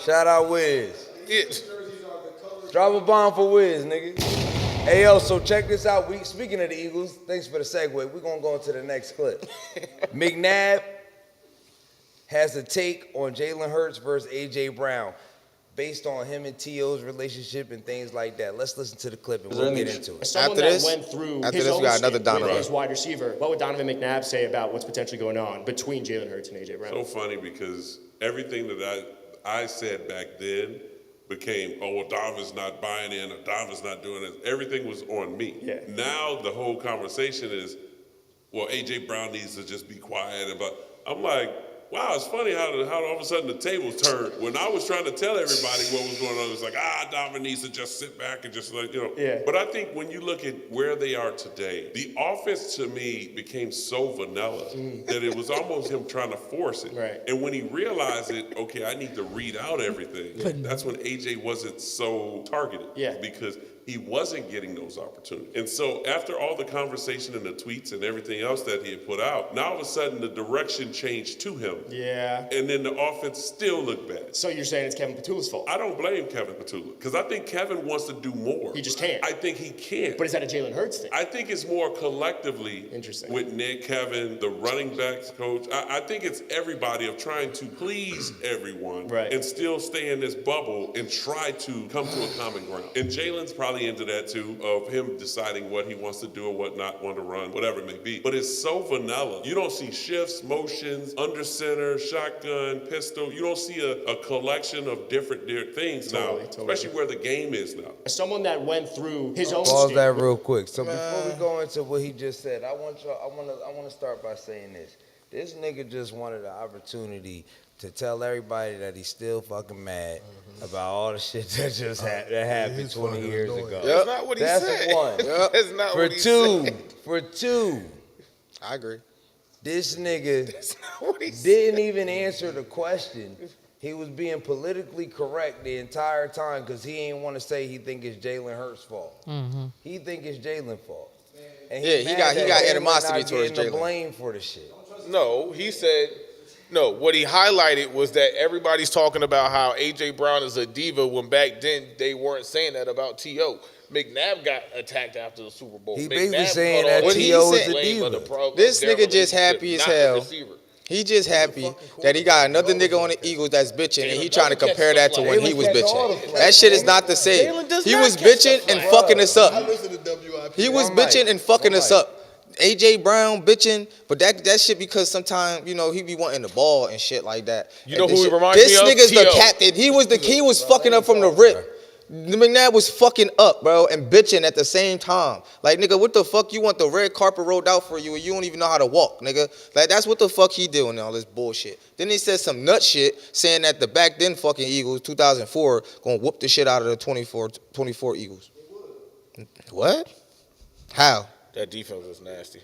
Shout out Wiz. Yeah. Drop a bomb for Wiz, nigga. Hey, yo, so check this out. Speaking of the Eagles, thanks for the segue. We're going to go into the next clip. McNabb has a take on Jalen Hurts versus A.J. Brown based on him and T.O.'s relationship and things like that. Let's listen to the clip and we'll get into it. Someone After that this- went through after his this, we own got another stint Donovan. with his wide receiver, what would Donovan McNabb say about what's potentially going on between Jalen Hurts and A.J. Brown? So funny because everything that I said back then became, oh, well, Donovan's not buying in or Donovan's not doing this. Everything was on me. Yeah. Now the whole conversation is, well, A.J. Brown needs to just be quiet about. I'm like, wow, it's funny how all of a sudden the tables turned. When I was trying to tell everybody what was going on, it was like, Donovan needs to just sit back and just like, Yeah. But I think when you look at where they are today, the offense to me became so vanilla that it was almost him trying to force it. Right. And when he realized it, okay, I need to read out everything, that's when AJ wasn't so targeted. Yeah. Because he wasn't getting those opportunities. And so after all the conversation and the tweets and everything else that he had put out, now all of a sudden the direction changed to him. Yeah. And then the offense still looked bad. So you're saying it's Kevin Petula's fault? I don't blame Kevin Petula because I think Kevin wants to do more. He just can't. I think he can. But is that a Jalen Hurts thing? I think it's more collectively Interesting. with Nick, Kevin, the running backs coach. I think it's everybody of trying to please everyone Right. and still stay in this bubble and try to come to a common ground. And Jalen's probably probably into that too, of him deciding what he wants to do or what not want to run, whatever it may be. But it's so vanilla. You don't see shifts, motions, under center, shotgun, pistol. You don't see a collection of different things now, especially where the game is now. As someone that went through his own Pause shit. that real quick. So before we go into what he just said, I want to start by saying this. This nigga just wanted an opportunity to tell everybody that he's still fucking mad about all the shit that just that happened 20 years ago. That's not what he That's said. one. That's not what he said. For two, I agree. this nigga didn't even answer the question. He was being politically correct the entire time because he ain't want to say he think it's Jalen Hurts' fault. He think it's Jalen's fault. And Yeah, he got Jalen animosity not towards getting the Jalen. blame for the shit. No, he said, no, what he highlighted was that everybody's talking about how A.J. Brown is a diva when back then they weren't saying that about T.O. McNabb got attacked after the Super Bowl. He McNabb basically saying caught that all T.O. the is a blame of diva. the problem This of their nigga just relationship, happy as not the hell. receiver. He just happy that he got another nigga on the Eagles that's bitching, and he trying to compare that to when he was bitching. That shit is not the same. He was bitching and fucking us up. He was bitching and fucking us up. AJ Brown bitching, but that shit because sometimes he be wanting the ball and shit like that. You know who he reminds me of? This nigga's the T.O. captain. He was fucking up from the rip. McNabb was fucking up, bro, and bitching at the same time. Like, nigga, what the fuck you want the red carpet rolled out for you and you don't even know how to walk, nigga? Like, that's what the fuck he doing all this bullshit. Then he said some nut shit saying that the back then fucking Eagles, 2004, gonna whoop the shit out of the 24 Eagles. What? How? That defense was nasty.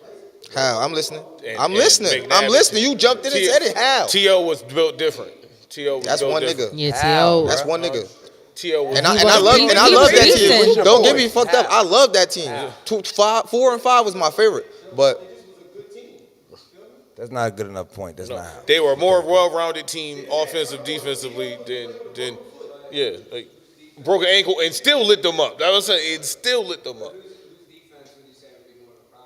How? I'm listening. And I'm listening. McNabb I'm listening. You jumped in and said it. How? T.O. was built different. T.O. was That's built one different. nigga. Yeah, T.O. That's one nigga. T.O. was And I love that team. decent. Don't get me fucked up. I love that team. 4 and 5 was my favorite. But That's not a good enough point. That's not how. They were a more well-rounded team, offensive, defensively, than like broke an ankle and still lit them up. That was it. Still lit them up.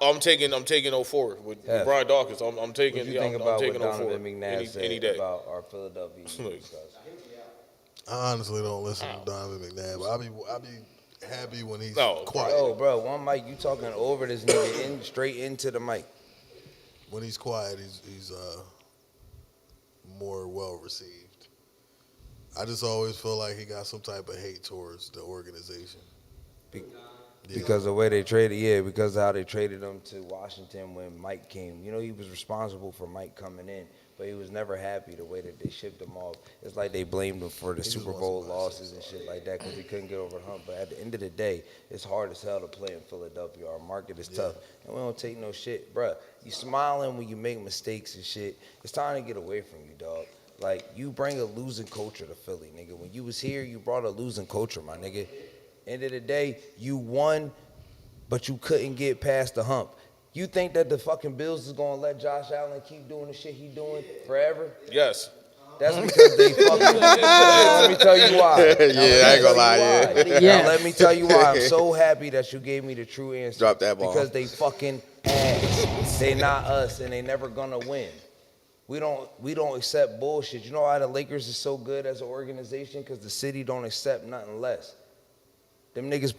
I'm taking 04 with Brian Dawkins. I'm taking. What do you think about taking what 04 Donovan McNabb said any day. about our Philadelphia Eagles? I honestly don't listen to Donovan McNabb. I'll be happy when he's quiet. Oh, bro, one mic, you talking over this nigga straight into the mic. When he's quiet, he's more well received. I just always feel like he got some type of hate towards the organization. Because the way they traded, because of how they traded him to Washington when Mike came. He was responsible for Mike coming in, but he was never happy the way that they shipped him off. It's like they blamed him for the Super Bowl losses and shit like that because he couldn't get over the hump. But at the end of the day, it's hard as hell to play in Philadelphia. Our market is tough, and we don't take no shit. Bruh, you smiling when you make mistakes and shit. It's time to get away from you, dog. Like, you bring a losing culture to Philly, nigga. When you was here, you brought a losing culture, my nigga. End of the day, you won, but you couldn't get past the hump. You think that the fucking Bills is gonna let Josh Allen keep doing the shit he doing forever? Yes. That's because they fucking. Let me tell you why. I ain't gonna lie. Now, let me tell you why. I'm so happy that you gave me the true answer. Drop that ball. Because they fucking ass. They not us, and they never gonna win. We don't accept bullshit. You know why the Lakers is so good as an organization? Because the city don't accept nothing less. Them niggas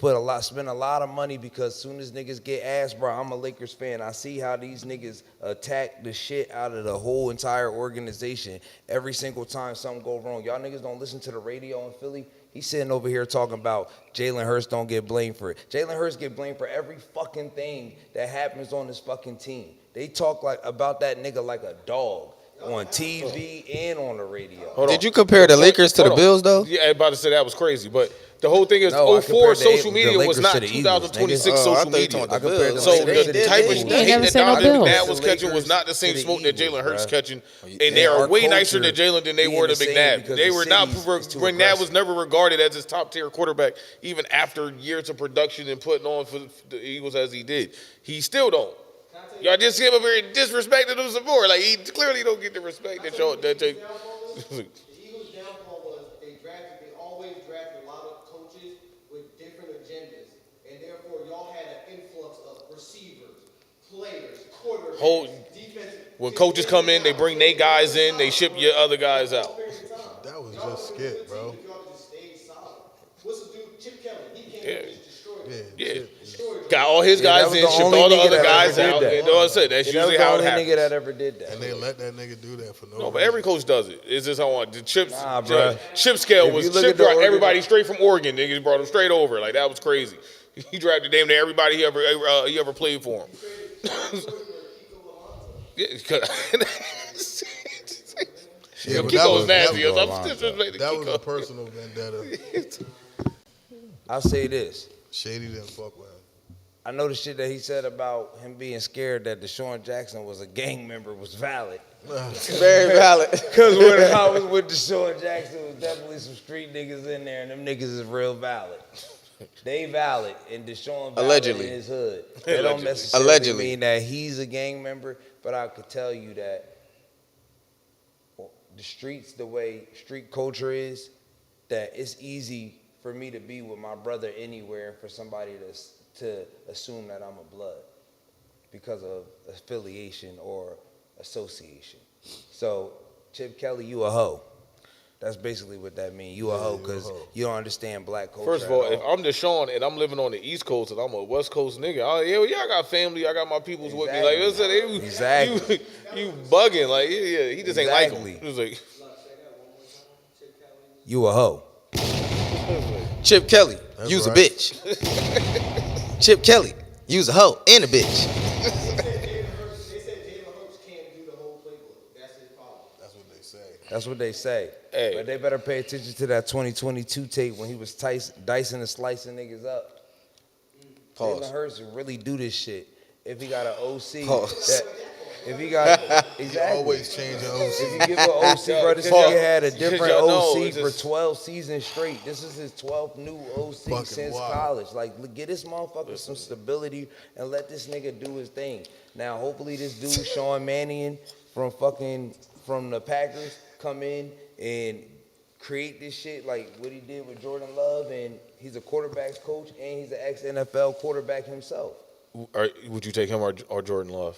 spend a lot of money because as soon as niggas get ass, bro, I'm a Lakers fan. I see how these niggas attack the shit out of the whole entire organization every single time something go wrong. Y'all niggas don't listen to the radio in Philly. He's sitting over here talking about Jalen Hurts don't get blamed for it. Jalen Hurts get blamed for every fucking thing that happens on this fucking team. They talk about that nigga like a dog on TV and on the radio. Did you compare the Lakers to the Bills, though? Yeah, I was about to say that was crazy, but the whole thing is No, I 04 compared social the media was Lakers not to the Eagles, 2026 nigga. social I thought you media. talking about the compared Bills. So the the type of He ain't hate never that said no Donovan Bills. McNabb was catching was not the same To the smoke that Eagles, Jalen Hurts bruh. catching, And and they are our way nicer culture to Jalen than they being were to the same McNabb. because They the were not. cities is too McNabb aggressive. was never regarded as his top tier quarterback, even after years of production and putting on for the Eagles as he did. He still don't. Y'all just give him very disrespected him some more. Like, he clearly don't get the respect that y'all. The Eagles' downfall was they always drafted a lot of coaches with different agendas, and therefore y'all had an influx of receivers, players, quarterbacks, defensive. When coaches come in, they bring their guys in, they ship your other guys out. That was just skit, bro. Y'all just stayed solid. What's the dude, Chip Kelly? He came in and just destroyed Yeah. Got all his Yeah, that guys was in, the shipped only all the nigga other that guys ever did out. that. You know what I'm saying? That's Yeah, that was usually the how it only happens. nigga that ever did that. And they let that nigga do that for no No, reason. but every coach does it. It's just how I want the chips. Nah, bruh. Chip scale If was you look Chip at the dropped organ- everybody straight from Oregon. Niggas brought him straight over. Like that was crazy. He drafted damn near everybody he ever played for him. Yeah, Yeah, but Kiko was that nasty. was- I'm disrespecting That was a Kiko. personal vendetta. I'll say this. Shady didn't fuck with him. I know the shit that he said about him being scared that Deshaun Jackson was a gang member was valid. Very valid. Because when I was with Deshaun Jackson, there was definitely some street niggas in there, and them niggas is real valid. They valid, and Deshaun valid Allegedly. in his hood. That don't necessarily Allegedly. mean that he's a gang member, but I could tell you that the streets, the way street culture is, that it's easy for me to be with my brother anywhere and for somebody to assume that I'm a blood because of affiliation or association. So, Chip Kelly, you a hoe. That's basically what that means. You a hoe because you don't understand black culture. First of all, at if I'm Deshaun and I'm living on the East Coast and I'm a West Coast nigga, I got family, I got my peoples with me. Like, Exactly. you bugging. Like, yeah, he just ain't like him. Exactly. He was like, You a hoe. Chip Kelly, That's you's right. a bitch. Chip Kelly, you's a hoe and a bitch. They said Jalen Hurts can't do the whole playbook. That's his problem. That's what they say. That's what they say. Hey. But they better pay attention to that 2022 tape when he was dicing and slicing niggas up. Pause. Jalen Hurts would really do this shit if he got an OC. Pause. If he got You exactly. always change your If OC. you give an OC, bro, this Pause. nigga had a different y'all know, OC it's for just- 12 seasons straight. This is his 12th new OC Fucking since wild. college. Like, get this motherfucker some stability and let this nigga do his thing. Now, hopefully, this dude Sean Mannion from the Packers come in and create this shit like what he did with Jordan Love, and he's a quarterbacks coach and he's an ex-NFL quarterback himself. would you take him or Jordan Love?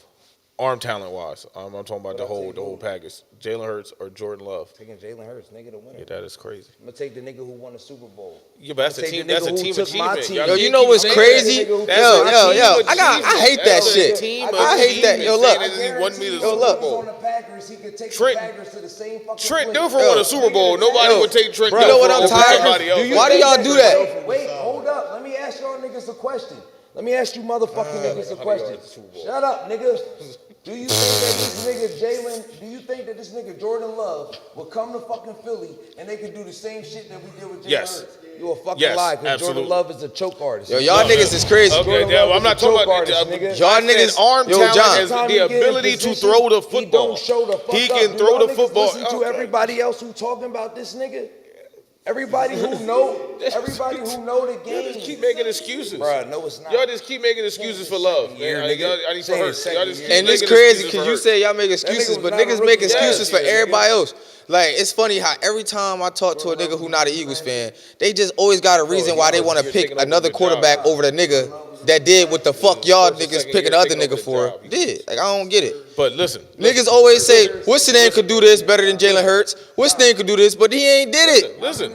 Arm talent wise, I'm talking about the whole package. Jalen Hurts or Jordan Love. Taking Jalen Hurts, nigga, to win. Yeah, that is crazy. I'm gonna take the nigga who won the Super Bowl. Yeah, but that's a Take team. the That's a nigga who team took my achievement. team. Y'all Yo, can't you know keep what's saying crazy? that. Yo, I hate that That's a shit. team I hate that. Yo, achievement. look. Saying that he won me the Yo, Super look. Bowl. On the Packers, he could take Trent- the Packers to the same fucking Trent place. Dilfer won a Super Bowl. Nobody would take Trent You know what I'm Dilfer over tired somebody of? else. Why do y'all do that? Wait, hold up. Let me ask y'all niggas a question. Let me ask you motherfucking niggas a question. Shut up, nigga. Do you think that this nigga Jordan Love would come to fucking Philly and they could do the same shit that we did with Jalen Yes. Hurts? You a fucking Yes, lie, because absolutely. Jordan Love is a choke artist. Yo, y'all niggas is crazy. Okay, Jordan yeah, Love I'm is not a talking choke about artist, nigga. Y'all I said niggas- arm Yo, talent John. is Time the he get in ability to position, throw the He football. don't show the fuck He up. can Do throw y'all the niggas football. Listen to Okay. everybody else who talking about this nigga. Everybody who know the game. Y'all just keep making excuses. Bruh, no, it's not. Y'all just keep making excuses for love. Year, Man. nigga. I need for Saying Hurts. Y'all second just year. keep And it's making crazy excuses because for you Hurts. say y'all make excuses, was but not a niggas rookie. make Yes, excuses for yeah, everybody else. Like, it's funny how every time I talk to a nigga who not an Eagles fan, they just always got a reason why they want to you're pick taking over another the quarterback job. over the nigga that did what the fuck y'all First or niggas second picking year other taking over nigga the for job. did. Like, I don't get it. But listen, Niggas always say, what's the name could do this better than Jalen Hurts? What's the name could do this, but he ain't did it. listen.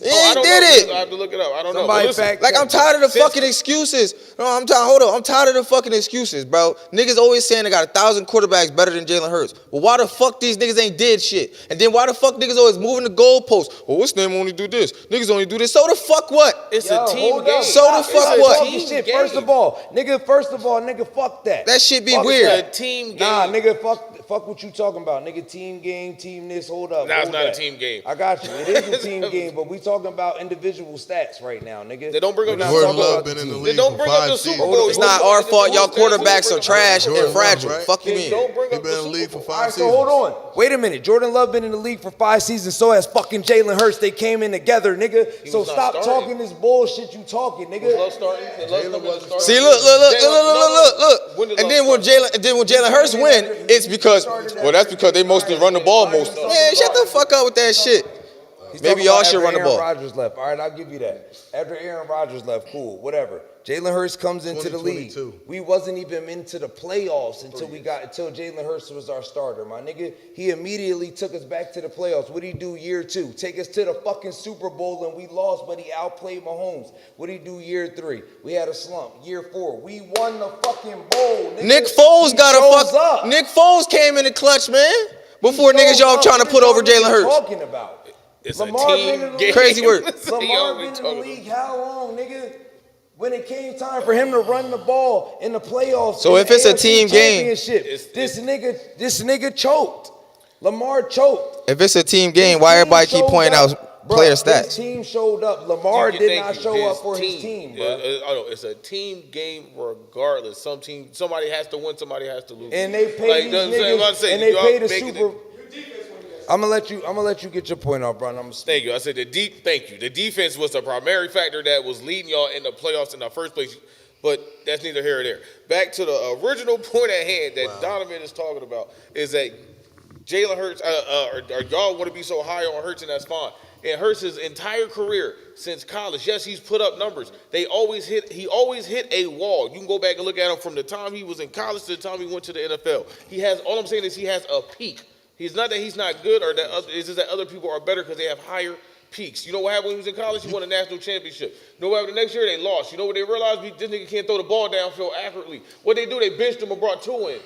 He I ain't don't did know. it. I have to look it up. I don't know. Somebody But listen, fact Like, I'm check tired of the Since- fucking excuses. No, I'm tired. Hold on. I'm tired of the fucking excuses, bro. Niggas always saying they got 1,000 quarterbacks better than Jalen Hurts. Well, why the fuck these niggas ain't did shit? And then why the fuck niggas always moving the goalposts? Well, what's name only do this? Niggas only do this. So the fuck what? it's Yo, a team hold game. up. So the Stop. fuck Stop what? talking shit. First of all, nigga, fuck that. That shit be Fuck weird. that. It's a team game. Nah, nigga, fuck what you talking about. Nigga, team game, team this, hold up. Nah, it's hold not a that. team game. I got you. It is a team game, but we talking about individual stats right now, nigga. They don't bring up We're the not Super Jordan talking Bowl. Love about been in the team. league Don't for bring up 5 the Super seasons. Bowl. It's not our fault. Y'all quarterbacks are trash Jordan and Love, fragile. right? Fuck you Then mean? don't bring He up been the in the league Super for Bowl. 5 All right, so seasons. hold on. Wait a minute. Jordan Love been in the league for 5 seasons. So has fucking Jalen Hurts. They came in together, nigga. So was not stop starting. talking this bullshit you talking, Was nigga. Love starting? Did Love come in to start? See, look. And then when Jalen Hurts win, it's because that's because they mostly run the ball most. Man, shut the fuck up with that shit. He's Maybe talking about y'all should after run the Aaron ball. Rodgers left. All right, I'll give you that. After Aaron Rodgers left, cool, whatever. Jalen Hurts comes into the league. 2022. We wasn't even into the playoffs until Jalen Hurts was our starter, my nigga. He immediately took us back to the playoffs. What did he do year 2? Take us to the fucking Super Bowl and we lost, but he outplayed Mahomes. What did he do year 3? We had a slump. Year 4, we won the fucking bowl. Nigga. Nick Foles He got a shows fuck. up. Nick Foles came in the clutch, man. Before He niggas shows y'all up. trying to What put is over y'all Jalen niggas Hurts. talking about? It's Lamar a been team in the game. Crazy word. Lamar been in the league how long, nigga? When it came time for him to run the ball in the playoffs, So in if the it's a AFC team game- championship, this nigga choked. Lamar choked. If it's a team game, His why team everybody keep showed pointing up. out Bruh, player His stats? team showed up. Lamar did not show His up for his team, bro. It's a team game regardless. Somebody has to win, somebody has to lose. And they pay Like, these you know what I'm saying? niggas, I'm saying, and they y'all pay the making Super. it- I'm gonna let you get your point off, bro. And I'm gonna Thank you. I said thank you. The defense was the primary factor that was leading y'all in the playoffs in the first place. But that's neither here or there. Back to the original point at hand that Donovan is talking about is that Jalen Hurts, or y'all want to be so high on Hurts, and that's fine. And Hurts' entire career since college, yes, he's put up numbers. He always hit a wall. You can go back and look at him from the time he was in college to the time he went to the NFL. All I'm saying is he has a peak. He's not that he's not good, or it's just that other people are better because they have higher peaks. You know what happened when he was in college? He won a national championship. You know what happened the next year? They lost. You know what they realized? This nigga can't throw the ball downfield accurately. What they do? They benched him and brought 2 in.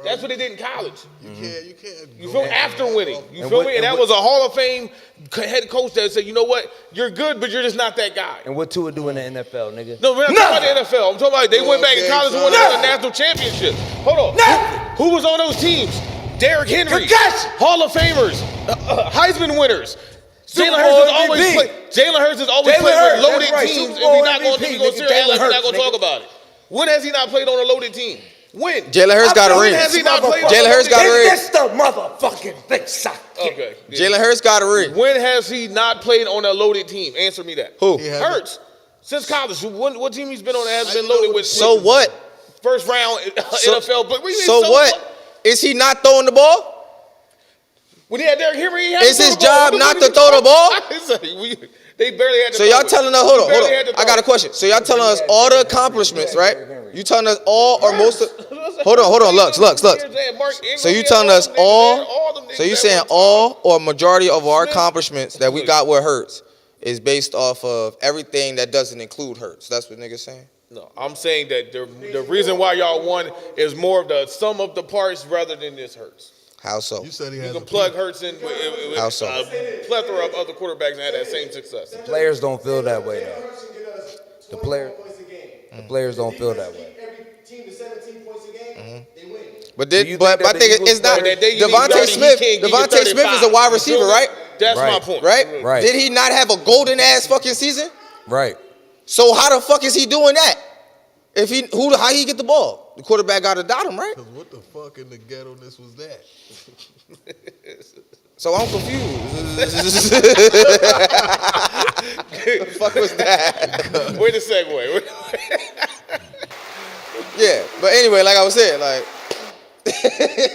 That's what they did in college. You can't. You feel me? After winning. You feel me? And that was a Hall of Fame head coach that said, you know what? You're good, but you're just not that guy. And what Tua do in the NFL, nigga? No, we're not talking about the NFL. I'm talking about they went back in college and won another national championship. Hold on. Who was on those teams? Derrick Henry. Hall of Famers. Heisman winners. Jalen Hurts has always played with loaded teams. If we're not going to be serious, we're not going to talk about it. When has he not played on a loaded team? When? Jalen Hurts got a ring. Has he not played on Jalen Hurts got a ring. It's the motherfucking thing, sock. Okay. Jalen Hurts got a ring. When has he not played on a loaded team? Answer me that. Who? Hurts. Since college. What team he's been on that has been loaded with? So what? First round NFL. But so what? Is he not throwing the ball? When he had Derrick Henry, he had Is to throw his the ball. job not to throw the ball? They barely had to So throw y'all it. telling us, He hold on. barely had to I throw got a it. question. So y'all telling us all the accomplishments, right? You telling us all or most of, hold on, Lux. So you telling us all, so you saying all or majority of our accomplishments that we got with Hurts is based off of everything that doesn't include Hurts. That's what niggas saying? No, I'm saying that the reason why y'all won is more of the sum of the parts rather than this Hurts. How so? You said he has You a can plug peak. Hurts in with How so? a plethora of other quarterbacks and had that same success. Players don't feel that way though. The players don't feel that way. Every team to 17 points a game, they win. But Do you but think I that think the it's not. Eagles players- Devontae Smith. He can't give you Devontae Smith is a 35. wide You receiver, feel me? right? That's my Right. point. Right? Right. Did he not have a golden ass fucking season? Right. So how the fuck is he doing that? If how he get the ball? The quarterback got to dot him, right? Cause what the fuck in the ghetto-ness was that? So I'm confused. The fuck was that? Wait a segue. Yeah, but anyway, like I was saying, like,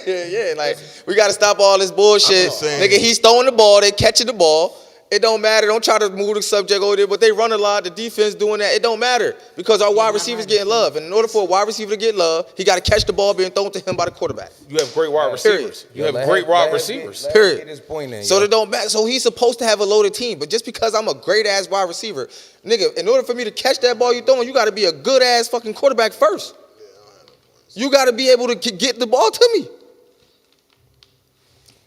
yeah, like we got to stop all this bullshit. just saying. Nigga, he's throwing the ball, they catching the ball. It don't matter. Don't try to move the subject over there, but they run a lot. The defense doing that. It don't matter because our wide receivers getting love. And in order for a wide receiver to get love, he got to catch the ball being thrown to him by the quarterback. You have great wide receivers. You have great wide receivers. Period. Get his point in, So yo. they don't matter. So he's supposed to have a loaded team. But just because I'm a great ass wide receiver, nigga, in order for me to catch that ball you throwing, you got to be a good ass fucking quarterback first. You got to be able to get the ball to me.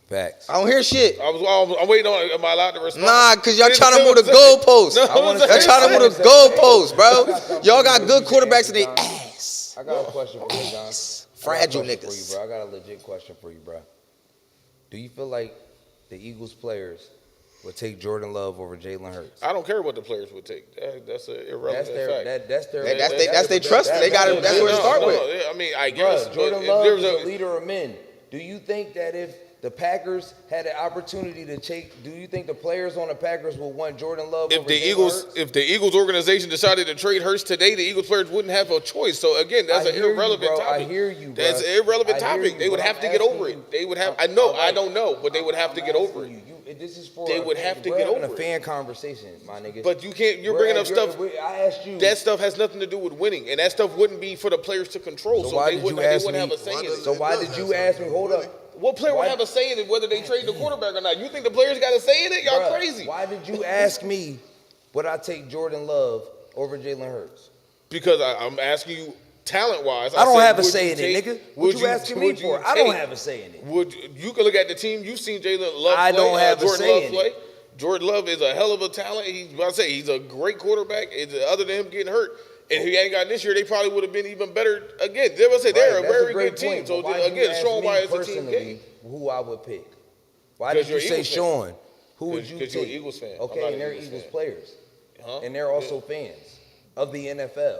Facts. I don't hear shit. I'm waiting on. Am I allowed to respond? Nah, cause y'all trying to move the goalposts. No, Y'all trying to move the goalposts, bro. Y'all got good quarterbacks in their ass. I got a question for you, John. Fragile I got a question niggas. for you, bro. I got a legit question for you, bro. Do you feel like the Eagles players would take Jordan Love over Jalen Hurts? I don't care what the players would take. That's an irrelevant fact. That's their trust. They got to. That's where to start with. I mean, I guess. Bruh, Jordan but Love if is there's a leader of men. Do you think that if the Packers had an opportunity to take, do you think the players on the Packers will want Jordan Love over Jalen Hurts? If the Eagles organization decided to trade Hurts today, the Eagles players wouldn't have a choice. So again, that's an irrelevant topic. I hear you, bro. That's an irrelevant topic. They would have to get over it. They would have. I know. I don't know, but they would have to get over it. This is for. They would have to we're get having over a it. fan conversation, my nigga. But you can't. You're We're bringing at up your- stuff. I asked you. That stuff has nothing to do with winning, and that stuff wouldn't be for the players to control. So why they did wouldn't, you ask they wouldn't me? have a say in it. So why did you ask me? Hold up. What player would Why- have a say in it whether they trade the quarterback or not? You think the players got a say in it? Y'all Bruh, crazy. Why did you ask me would I take Jordan Love over Jalen Hurts? Because I'm asking you talent-wise. I don't said, have a would say you in it, take- nigga. What you asking me would you for? I don't take- have a say in it. Would you can look at the team? You've seen Jalen Love I play. don't have a Jordan say Love in play. it. Jordan Love is a hell of a talent. He's a great quarterback. Other than him getting hurt, and if he hadn't gotten this year, they probably would have been even better. Again, they would say they're a Right, that's very great good team. point, So but why you again, ask showing me why it's a team personally game. who I would pick? Why 'Cause did you you're say an Eagles fan. Sean? Who would 'Cause- you 'cause take? you're an Eagles fan. I'm Okay, not and an they're Eagles Eagles fan. players, Huh? and they're also fans of the NFL,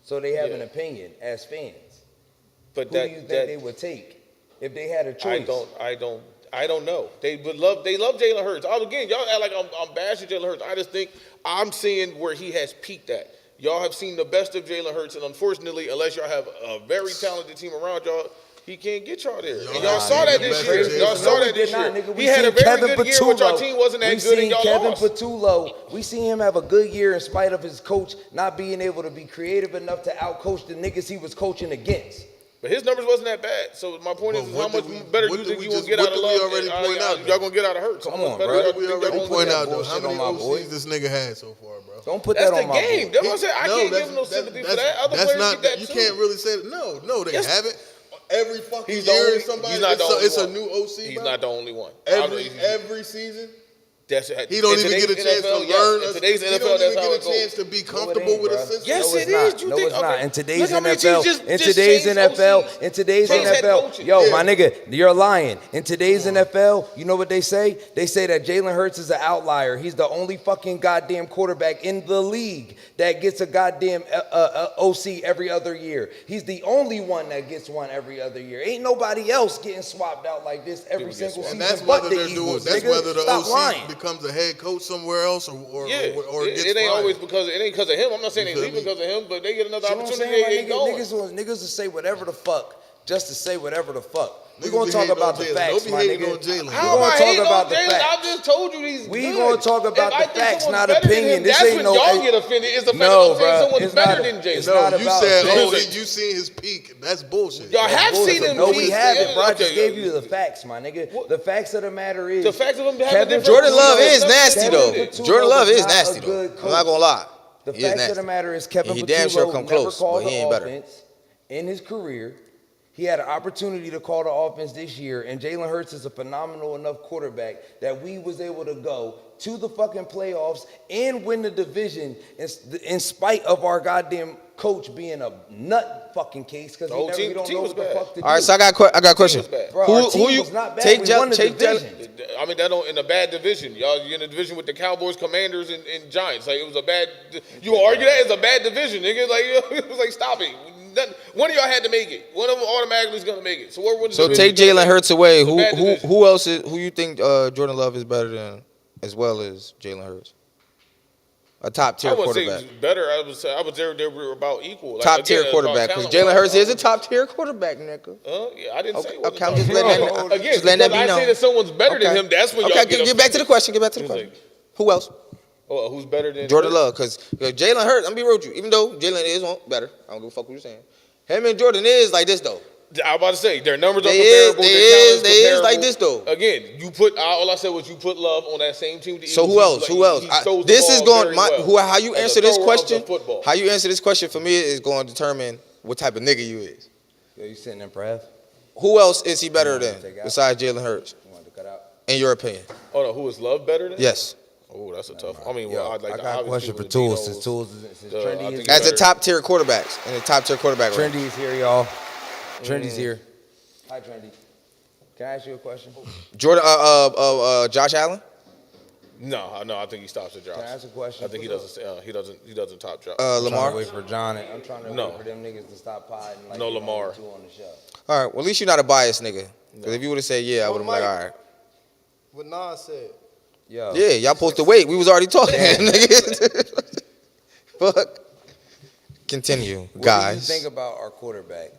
so they have Yeah. an opinion as fans. But Who do you think they would take if they had a choice? I don't know. They love Jalen Hurts. Again, y'all act like I'm bashing Jalen Hurts. I just think I'm seeing where he has peaked at. Y'all have seen the best of Jalen Hurts, and unfortunately, unless y'all have a very talented team around y'all, he can't get y'all there. And y'all saw that this year. Y'all saw that this year. He had a very good year, but y'all team wasn't that good, and y'all Kevin lost. Patullo, we seen him have a good year in spite of his coach not being able to be creative enough to outcoach the niggas he was coaching against. But his numbers wasn't that bad. So my point is, how much better you think you gonna just- get what out of did we Love? already and, point out, y'all gonna get out of Hurts. Come How much on, better bro. y'all We think y'all already gonna point get? out though how bullshit many on my boy. OCs this nigga had so far, bro. Don't put That's that the on my game. boy. That's what I'm saying. I No, can't that's- give him no that's- sympathy for that. Other that's players not. get that You too. can't really say that. No, they Yes. haven't. Every fucking He's the year, only- somebody. he's not the only It's a one. new OC. He's bro. not the only one. Every season. He He don't even get a chance to learn. In today's He NFL, don't that's even how get it a goes. chance to be comfortable with a system. Yes, No, it it's is. not. You No, think- it's not. okay. In today's Look how many teams NFL, just in today's changed NFL, OCs. in today's Changed head NFL, coaches. yo, Yeah. my nigga, you're lying. In today's NFL, you know what they say? They say that Jalen Hurts is an outlier. He's the only fucking goddamn quarterback in the league that gets a goddamn OC every other year. He's the only one that gets one every other year. Ain't nobody else getting swapped out like this every single season. And that's but whether the they're doing. Eagles, That's nigga. whether the Stop OC lying. becomes a head coach somewhere else, or Yeah, gets it ain't fired. always because of him. I'm not saying they You feel leaving me? because of him, but they get another See what I'm opportunity. saying? They My going. niggas will say whatever the fuck just to say whatever the fuck. We're Niggas gonna be talk hating about on the Jalen. facts, Don't be my hating nigga. on Jalen. We're How am gonna I talk hating about on the Jalen? facts. I just told you he's We good. gonna talk about If I the think facts, someone's not better than opinion. him, This that's ain't when no- y'all get offended. It's the fact No, that I'm saying bruh. someone's It's better not- than Jalen. it's No, not you about said, that. you seen his peak. That's bullshit. Y'all have Bullshit. seen him. No, we peak. haven't, bro. I just Okay, gave you the facts, my nigga. The facts of the matter is The facts of him having Kevin different. Jordan Love Kevin is nasty Kevin though. Patullo Jordan Love was is not a nasty though. good I'm not gonna lie. The He is facts of nasty. the matter is Kevin And he damn sure Patullo come never close, called but he the ain't better. offense in his career. He had an opportunity to call the offense this year, and Jalen Hurts is a phenomenal enough quarterback that we was able to go to the fucking playoffs and win the division in spite of our goddamn coach being a nut fucking case because The whole he don't team know was what the bad. fuck to do. All right, so I got a question. Bro, Who our team you was not bad. take? We won the Take division. I mean, that don't in a bad division. You're in a division with the Cowboys, Commanders, and Giants. Like it was a bad. You gonna argue that it's a bad division, nigga? Like it was like stop it. One of y'all had to make it. One of them automatically is gonna make it. So what? So take Jalen Hurts away. It's a bad division. Who else is? Who you think Jordan Love is better than, as well as Jalen Hurts? A top tier I wouldn't say quarterback. he's better. I would say they were about equal. Like, Top tier again, quarterback. about Because talent Jalen Hurts wise, is a top tier quarterback, nigga. Yeah, I didn't say. it wasn't Okay, I'm top just tier. letting that. Again, just letting that because be I known. say that someone's better than him. That's when y'all Okay, get back to the question. Get back to the He's question. like, Who else? oh, who's better than Jordan Hurts? Love, because Jalen Hurts, I'm gonna be real with you. Even though Jalen is better, I don't give a fuck what you're saying. Him and Jordan is like this though. I was about to say their numbers are They comparable. is- their they talent's is- they is comparable. like this, though. Again, you put all I said was you put Love on that same team. With the So Eagles. who else? Like, Who else? he throws the This is ball going. very My, well. how you As a answer this thrower of the question? football. How you answer this question for me is going to determine what type of nigga you is. Yo, you sitting in Prav? Who else is he better You want than to take out? besides Jalen Hurts? You want to cut out? In your opinion? Oh no, who is Love better than? Yes. Oh, that's a tough. I mean, Yo, well, I'd like I the got a obvious question for people, the Tools. Since Dinos. Tools since I Trendy think is As a better. top tier quarterbacks in the top tier quarterback rank. Trendy is here, y'all. Trendy's here. Hi, Trendy. Can I ask you a question? Jordan, Josh Allen. No, I think he stops at Josh. Can I ask a question? I think he doesn't. He doesn't top Josh. I'm Lamar. trying to wait for John. I'm trying to No. wait for them niggas to stop potting. Like No they Lamar. only two on the show. All right. Well, at least you're not a biased nigga. Because if you would have said yeah, I would have been like, all right. What Nas said. Yo. Yeah, y'all supposed to wait. We was already talking, nigga. Fuck. Continue, What guys. do you think about our quarterback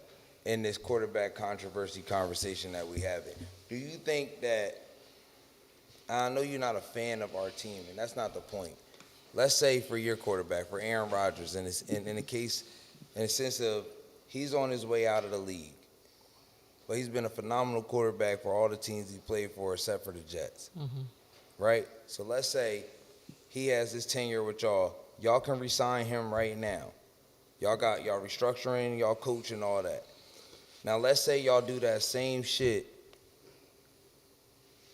in this quarterback controversy conversation that we having? Do you think that I know you're not a fan of our team, and that's not the point. Let's say for your quarterback, for Aaron Rodgers, in the sense of he's on his way out of the league, but he's been a phenomenal quarterback for all the teams he played for except for the Jets, right? So let's say he has his tenure with y'all. Y'all can re-sign him right now. Y'all restructuring, y'all coaching, all that. Now let's say y'all do that same shit.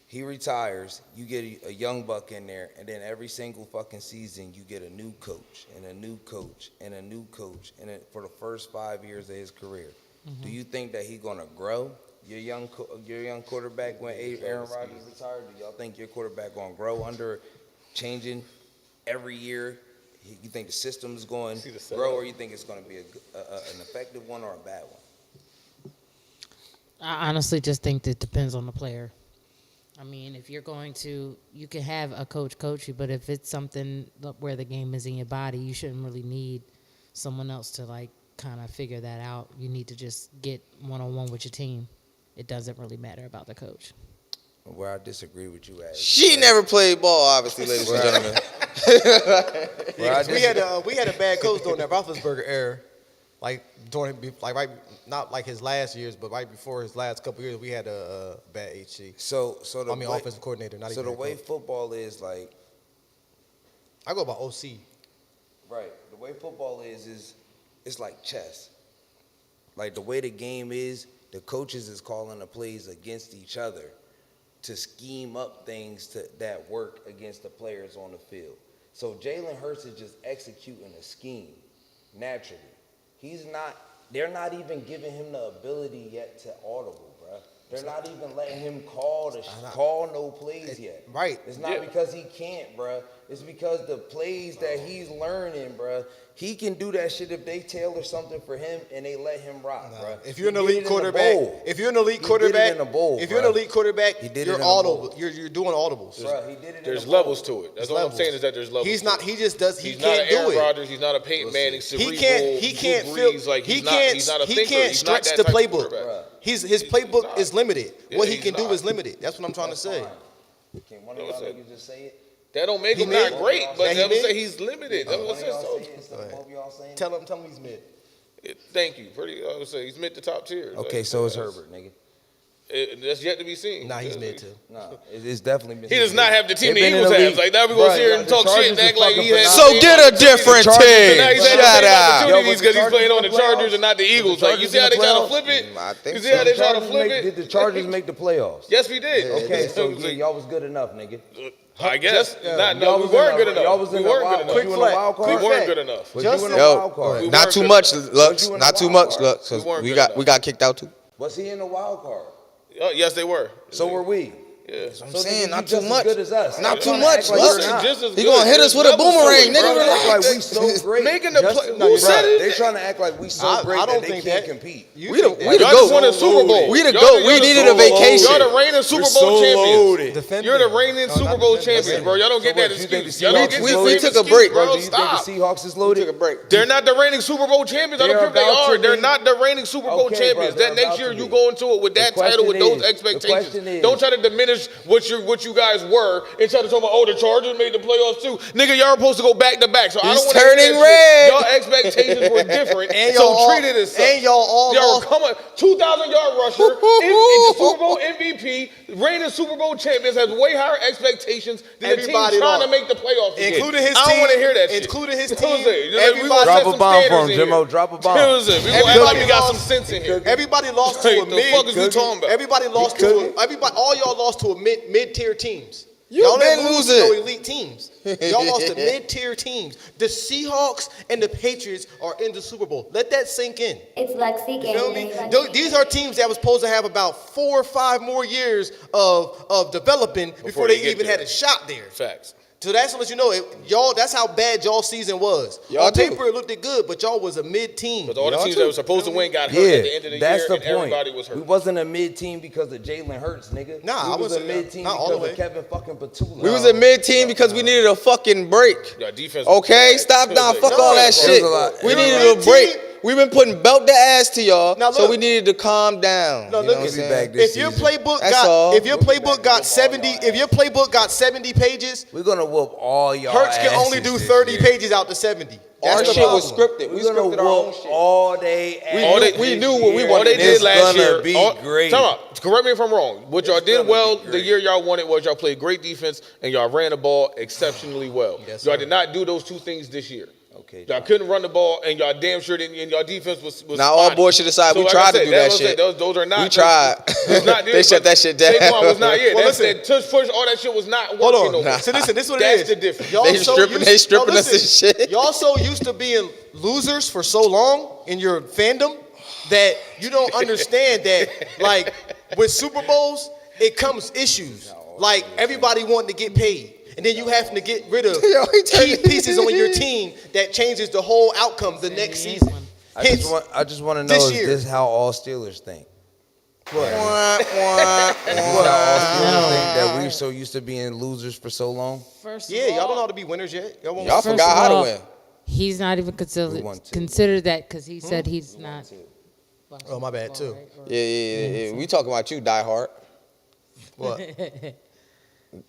He retires, you get a young buck in there, and then every single fucking season you get a new coach and a new coach and a new coach, and for the first 5 years of his career. Do you think that he's gonna grow? Your young quarterback when Aaron Rodgers retired, do y'all think your quarterback gonna grow under changing every year? You think the system is going to grow, or you think it's going to be an effective one or a bad one? I honestly just think that depends on the player. I mean, if you're going to, you can have a coach you, but if it's something where the game is in your body, you shouldn't really need someone else to like kind of figure that out. You need to just get one-on-one with your team. It doesn't really matter about the coach. Where I disagree with you at. She never played ball, obviously, ladies and gentlemen. We had a bad coach during that Roethlisberger era, not like his last years, but right before his last couple years, we had a bad HC. Offensive coordinator. So the way football is, like, I go by OC. Right. The way football is it's like chess. Like the way the game is, the coaches is calling the plays against each other to scheme up things that work against the players on the field. So Jalen Hurts is just executing a scheme naturally. They're not even giving him the ability yet to audible, bruh. They're not even letting him call no plays yet. Right. It's not because he can't, bruh. It's because the plays that he's learning, bruh, he can do that shit if they tailor something for him and they let him rock, bruh. If you're an elite quarterback, you're an elite quarterback, you're audible. You're doing audibles. Bruh, he did it. There's levels to it. That's all I'm saying is that there's levels. He's not. He just does. He he's can't not an do Aaron it. Rodgers. He's not a Peyton Manning. Cerebral. He can't feel. He's not a thinker. He can't stretch the playbook. His playbook is limited. What he can do is limited. That's what I'm trying to say. Can one of y'all niggas just say it? That don't make him not great, but I'm saying he's limited. That's what I'm saying. Tell him he's mid. Thank you. I would say he's mid to top tier. Okay, so is Herbert, nigga. That's yet to be seen. Nah, he's mid too. Nah, it's definitely been. He does not have the team the Eagles have. Like now we gonna sit here and talk shit and act like he has. So get a different team. Shut up. Opportunities because he's playing on the Chargers and not the Eagles. Like you see how they try to flip it. You see how they try to flip it. Did the Chargers make the playoffs? Yes, we did. Okay, so y'all was good enough, nigga. I guess. No, we weren't good enough. Y'all was in the wild card. We weren't good enough. Yo, not too much, Lux. Not too much, Lux. We got kicked out too. Was he in the wild card? Yes, they were. So were we. Yeah. I'm saying not too much. As us. Not too much. Like He gonna hit us with a boomerang, nigga. Like we so great. Making the who said it? They're trying to act like we so great that they can't compete. We the goat. Won a Super Bowl. We the goat. We needed a vacation. Y'all the reigning Super Bowl champions. You're the reigning Super Bowl champions, bro. Y'all don't get that excuse. We took a break, bro. Do you think the Seahawks is loaded? Took a break. They're not the reigning Super Bowl champions. I don't care if they are. They're not the reigning Super Bowl champions. That next year you go into it with that title with those expectations. Don't try to diminish what you guys were and try to talk about, the Chargers made the playoffs too. Nigga, y'all were supposed to go back to back. So I don't want to turning red. Y'all expectations were different. So treat it as such. And y'all come on, 2,000-yard rusher, in the Super Bowl MVP, reigning Super Bowl champions has way higher expectations than the team trying to make the playoffs. Including his team. I don't want to hear that shit. Including his team. Drop a bomb for him, Jimmo. Drop a bomb. Everybody got some sense in here. Everybody lost to a mid. The fuck is we talking about? Everybody lost to all y'all lost to a mid-tier teams. Y'all didn't been lose to no losing. elite teams. Y'all lost to mid-tier teams. The Seahawks and the Patriots are in the Super Bowl. Let that sink in. It's Luxary. You feel me? These are teams that was supposed to have about 4 or 5 more years of developing before they even had a shot there. Facts. So that's to let you know, y'all. That's how bad y'all season was. On paper, it looked good, but y'all was a mid-team. But all the teams that were supposed to win got hurt at the end of the year, and everybody was hurt. We wasn't a mid-team because of Jalen Hurts, nigga. Nah, we was a mid-team because of Kevin fucking Patula. We was a mid-team because we needed a fucking break. Yeah, defense. Okay, stop now. Fuck all that shit. We needed a break. We've been putting belt the ass to y'all, Now so look. we needed to calm down. No, you know look what I'm at saying? If your playbook That's all. got 70 pages, We're gonna whoop all y'all. Hurts can only asses do this 30 year. pages out to 70. Our That's the shit was problem. scripted. We We're gonna scripted our own whoop shit. all day. We knew what we All wanted. they to did do. last gonna year. be great. Time out. Correct me if I'm wrong. What y'all did well the year y'all won it was y'all played great defense and y'all ran the ball exceptionally well. Y'all did not do those two things this year. Okay. Y'all couldn't run the ball, and y'all damn sure didn't. And y'all defense was Now all spotty. bullshit aside, we like tried I said, to do that that's what I'm shit. saying. Those are not. We tried. It's not They shut that shit down. Saquon was not. Yeah, Well, that's listen. that tush push. All that shit was not working. Hold on. No more. So listen, this is what it is. That's the difference. Y'all They so stripping- used- they stripping no, us listen. and shit. Y'all so used to being losers for so long in your fandom that you don't understand that, like, with Super Bowls, it comes issues. Like, everybody wanting to get paid. And then you having to get rid of key pieces on your team that changes the whole outcome the next season. I just want to know, this is year. this how all Steelers think? What? Is this how all Steelers think that we're so used to being losers for so long? Yeah, y'all don't know how to be winners yet. Y'all, Y'all First forgot of how to all, win. He's not even considered that because he said he's not. Oh, my bad, too. Yeah. We talking about you, Die Hard. What?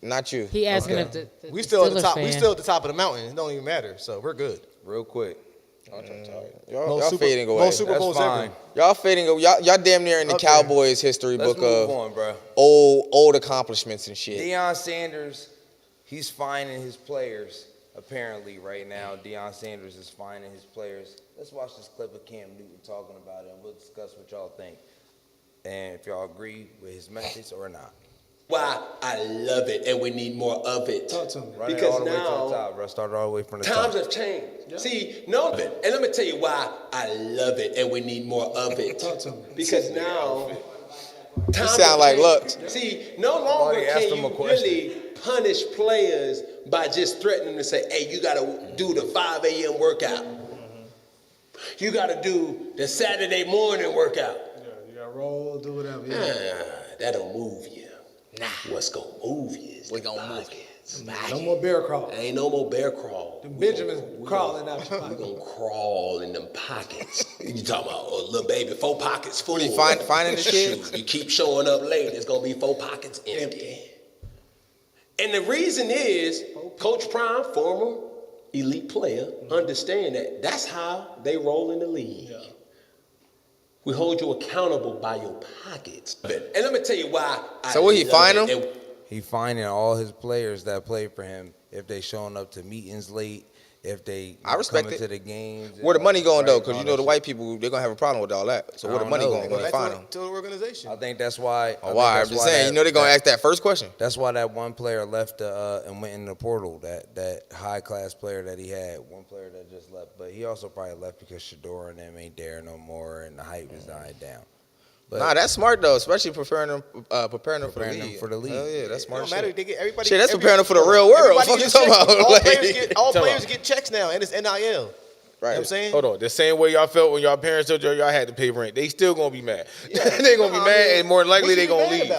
Not you. He asking Okay. if the We still at the Steelers top. fan. We still at the top of the mountain. It don't even matter. So we're good. Real quick. Y'all Super- fading away. no Super That's Bowls fine. ever. Y'all fading away. Y'all damn near in the Okay. Cowboys history Let's book move of on, bro. old accomplishments and shit. Deion Sanders, he's finding his players. Apparently, right now, Deion Sanders is finding his players. Let's watch this clip of Cam Newton talking about it, and we'll discuss what y'all think, and if y'all agree with his message or not. Why I love it and we need more of it. Talk to me. Run it Because all the way to the now top, bro. Start all the way from the times top. have changed. See, no, and let me tell you why I love it and we need more of it. Talk to me. Because now times sound have like changed. Lux. See, no longer Somebody asked can him a you question. really punish players by just threatening to say, hey, you got to do the 5 a.m. workout. You got to do the Saturday morning workout. You gotta roll, do whatever. Yeah. That don't move you. Nah. What's gonna move you is What's gonna move No more bear crawl. Ain't no more bear crawl. The Benjamin's crawling out your We pocket. gonna crawl in them pockets. You talking about little baby, 4 pockets full. you finding the shit? Shoot, you keep showing up late, it's gonna be 4 pockets empty. And the reason is, Coach Prime, former elite player, understand that that's how they roll in the league. We hold you accountable by your pockets. And let me tell you why. So what, he fine them? him? He finding all his players that play for him if they showing up to meetings late, if they I respect coming it. to the games. Where the money going though? Right, Because you all know that the shit. white people, they're gonna have a problem with all that. So I where the don't money know. going when they find them? To the organization. I think that's why. Oh, why? I'm just saying. You know they're gonna ask that first question. That's why that one player left and went in the portal. That high class player that he had. One player that just left, but he also probably left because Shador and them ain't there no more, and the hype is dying down. But Nah, that's smart though, especially preparing them for the Preparing them league. for the league. Hell yeah, that's smart. It don't matter. Shit. They get everybody. Shit, that's preparing them for the real world. What Everybody you talking gets about? All Like- players get checks now, and it's NIL. Right. You know what I'm saying? Hold on. The same way y'all felt when y'all parents told y'all had to pay rent, they still gonna be mad. they gonna be mad, and more than likely they gonna leave.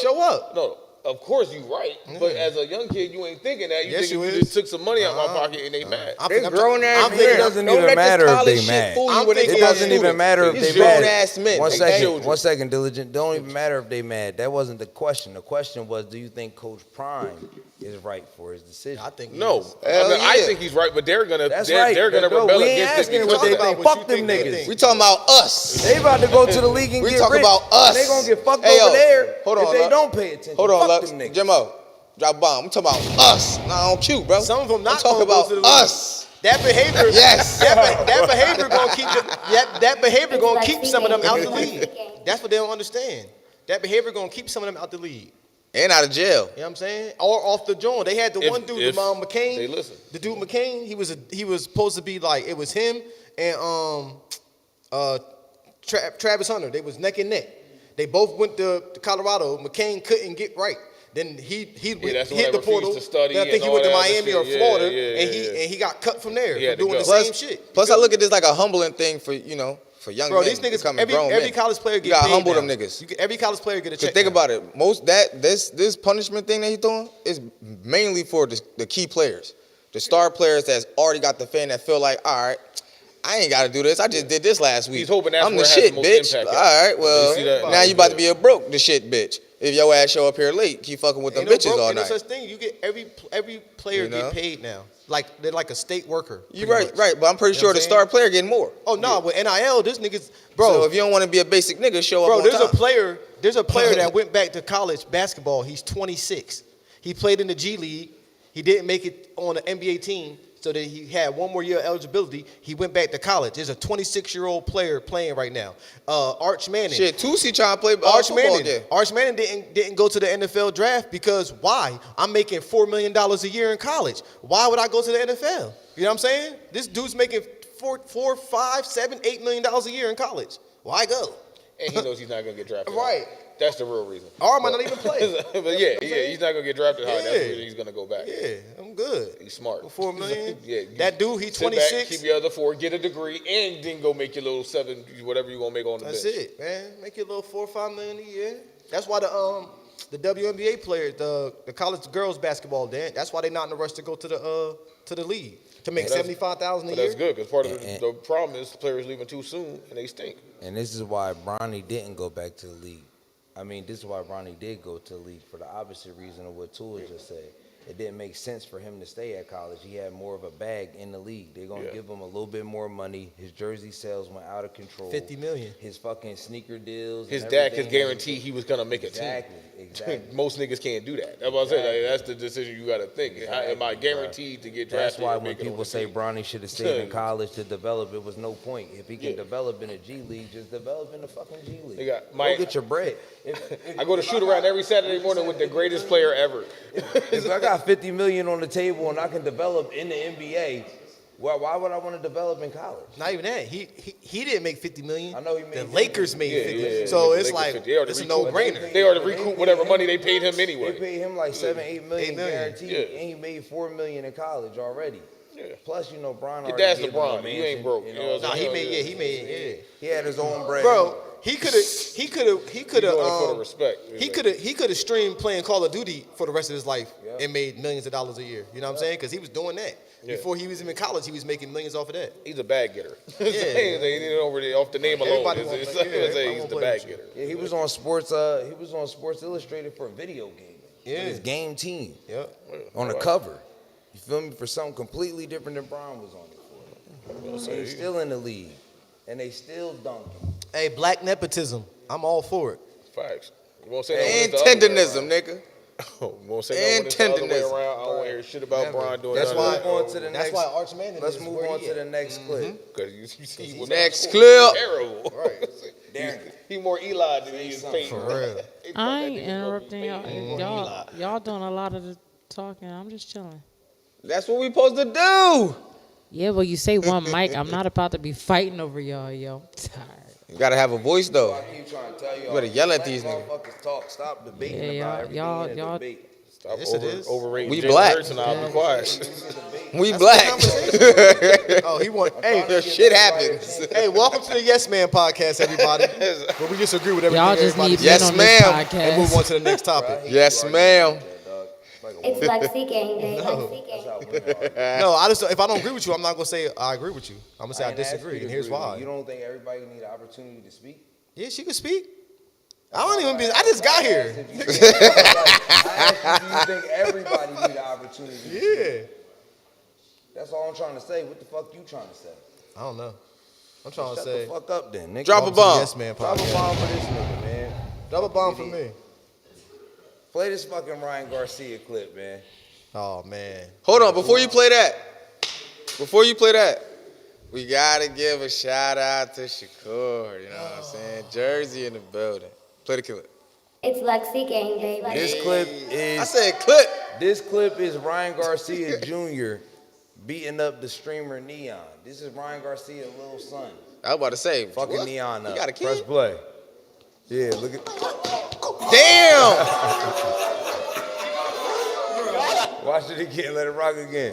Show up. No, of course you right, but as a young kid, you ain't thinking that. You Yes, thinking you you is. just took some money out my pocket and they mad. I'm They thinking- grown ass I'm men. thinking- It doesn't Don't even let this matter if college they shit mad. fool you I'm when they It thinking- become doesn't even students. matter if These they grown mad. ass men. One They second, children. 1 second, Diligent. Don't even matter if they mad. That wasn't the question. The question was, do you think Coach Prime is right for his decision? I think No, Hell I yeah. think he's right, but they're gonna That's they're, right. they're gonna No, rebel we ain't against it asking what because they of that. think. Fuck them niggas. We talking about us. They about to go to the league and We get talking rich. about us. And they gonna get fucked Hey, over yo, there hold if on, they Lux. don't pay attention. Hold on, Fuck Lux. them niggas. Jimmo, drop a bomb. I'm talking about us. Not on cue, bro. Some of them not I'm talking gonna go about to the league. us. That behavior, Yes. that behavior gonna keep that behavior gonna keep some of them out the league. That's what they don't understand. That behavior gonna keep some of them out the league. And out of jail. You know what I'm saying? Or off the joint. They had the one dude, if McCain. they listen. The dude McCain. He was supposed to be like, it was him and Travis Hunter. They was neck and neck. They both went to Colorado. McCain couldn't get right. Then he that's when hit they the portal. refused to study Then I think and he all went to that other Miami shit. or Yeah, Florida, yeah, and yeah. he got cut from there He had for to doing go. the same shit. Plus, I look at this like a humbling thing for, you know, for young Bro, men. these niggas, becoming every grown men. college player get You gotta paid humble now. them niggas. Every college player get a Cause check. think now. about it. This punishment thing that he doing is mainly for the key players, the star players that's already got the fan that feel like, all right, I ain't got to do this. I just did this last week. He's hoping that's I'm where the it has shit, the most bitch. impact All at. right, well, You see that? now you about to be a broke the shit bitch. If your ass show up here late, keep fucking with them Ain't no bitches broke, all ain't no night. such thing. You get every player You know? get paid now. Like they're like a state worker. You pretty right, much. right. But I'm pretty You know sure what the I'm star saying? player getting more. Oh no, with NIL, this niggas, bro. So if you don't want to be a basic nigga, show up Bro, on there's time. There's a player that went back to college basketball. He's 26. He played in the G League. He didn't make it on the NBA team, so that he had one more year of eligibility. He went back to college. There's a 26-year-old player playing right now. Arch Manning. Shit, Tusi trying to play Arch football Manning. again. Arch Manning didn't go to the NFL draft because why? I'm making $4 million a year in college. Why would I go to the NFL? You know what I'm saying? This dude's making $4, $5, $7, $8 million a year in college. Why go? And he knows he's not gonna get drafted. Right. That's the real reason. Or I might not even play. But yeah, he's not gonna get drafted high. That's the reason he's gonna go back. Yeah, I'm good. He's smart. $4 million. Yeah, That dude, he's sit back, 26. keep your other 4, get a degree, and then go make your little 7, whatever you gonna make on the That's bench. it, man. Make your little $4 or $5 million a year. That's why the WNBA players, the college girls basketball, that's why they're not in the rush to go to the league to make $75,000 a year. That's good because part of the problem is players leaving too soon and they stink. And this is why Bronny didn't go back to the league. I mean, this is why Bronny did go to the league for the opposite reason of what Tua just said. It didn't make sense for him to stay at college. He had more of a bag in the league. They're going to give him a little bit more money. His jersey sales went out of control. $50 million. His fucking sneaker deals. His and dad could everything. guarantee he was gonna make a team. Exactly. Most niggas can't do that. That's what I'm saying. Like, that's the decision you got to think. Am I guaranteed to get drafted? That's why and when make it on people the say team? Bronny should have stayed in college to develop, it was no point. If he can develop in a G League, just develop in the fucking G League. Go get your bread. I go to shoot around every Saturday morning with the greatest player ever. If I got $50 million on the table and I can develop in the NBA, why would I want to develop in college? Not even that. He didn't make $50 million. I know he made the 50. Lakers made $50 million. yeah, So the it's Lakers like 50. They already it's a recouped- no-brainer. They already recouped whatever money they paid him anyway. They paid him like $7-8 million guaranteed, Yeah. and he made $4 million in college already. Yeah. Plus, you know, Bron Your already dad's gave him a LeBron. You mansion, ain't broke. You You know know, what I'm saying? He made. he had his own bread. Bro, he could have doing it for the respect. He could have streamed playing Call of Duty for the rest of his life and made millions of dollars a year. You know what I'm saying? Because he was doing that. Yeah. Before he was even in college, he was making millions off of that. He's a bag getter. Yeah. They didn't already off the name alone. Everybody wants to play- He's the bag getter. Yeah, he was on Sports. He was on Sports Illustrated for a video game. Yeah. With his game team. Yeah. On the cover. You feel me? For something completely different than Bron was on it for. He's still in the league, and they still dunking. Hey, black nepotism. I'm all for it. Facts. You won't say no when And it's the other way tenderism, around. nigga. You won't say no when it's the other way tenderism. around. I don't want to hear shit about Bron doing That's none why. of that. On to the That's next. why Arch Manning. Let's is move where on he to at. the next clip. Because you see he was Next not clip. terrible. Right. He more Eli than he is Peyton. For real. I ain't interrupting y'all. Y'all doing a lot of the talking. I'm just chilling. That's what we supposed to do. Yeah, well, you say one mic. I'm not about to be fighting over y'all, yo. I'm tired. You gotta have a voice though. I keep trying to tell you. You better yell at these niggas. Motherfuckers talk. Stop debating Yeah, about everything y'all- in a y'all- debate. Stop Yes, it is. overrating We Jalen black. Hurts and I'll be quiet. We black. Oh, he want. Hey, The shit happens. hey, welcome to the Yes Man podcast, everybody. Where we just agree with everything. Y'all just everybody need says. Yes, men on this ma'am. And move podcast. on to the next topic. Yes, ma'am. It's Lexi Gang Day. Lexi Gang. No, I just if I don't agree with you, I'm not gonna say I agree with you. I'm gonna say I ain't asked disagree, you to and here's agree with why. me. You don't think everybody need an opportunity to speak? Yeah, she can speak. I don't even be. I just got here. I asked you, do you think everybody need an opportunity to speak? Yeah. That's all I'm trying to say. What the fuck you trying to say? I don't know. I'm trying to Shut say. the fuck up then, nigga. Drop a bomb. Yes Man Drop a podcast. bomb for this nigga, man. Double bomb for me. Play this fucking Ryan Garcia clip, man. Oh man. Hold on, before you play that, we gotta give a shout out to Shakur. You know what I'm saying? Jersey in the building. Play the clip. It's Lexi Gang Day. This clip I is said clip. this clip is Ryan Garcia Jr. beating up the streamer Neon. This is Ryan Garcia's little son. I was about to say, Fucking what? Neon up. You got a kid? Press play. Yeah, look at. Damn! Watch it again. Let it rock again.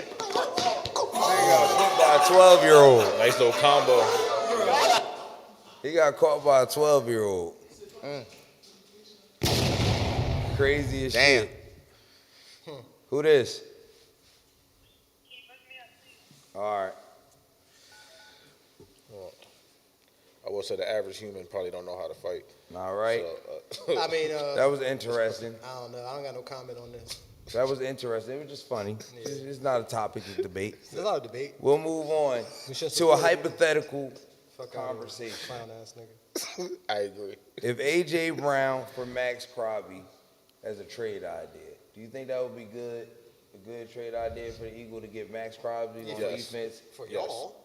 He got put by a 12-year-old. Nice little combo. He got caught by a 12-year-old. Crazy as Damn. shit. Who this? All right. I will say the average human probably don't know how to fight. All right. So, I mean, that was interesting. I don't know. I don't got no comment on this. That was interesting. It was just funny. It's not a topic of debate. It's not a debate. We'll move on to a hypothetical conversation. Clown ass nigga. I agree. If A.J. Brown for Max Crosby as a trade idea, do you think that would be good? A good trade idea for the Eagles to get Max Crosby on defense? For y'all.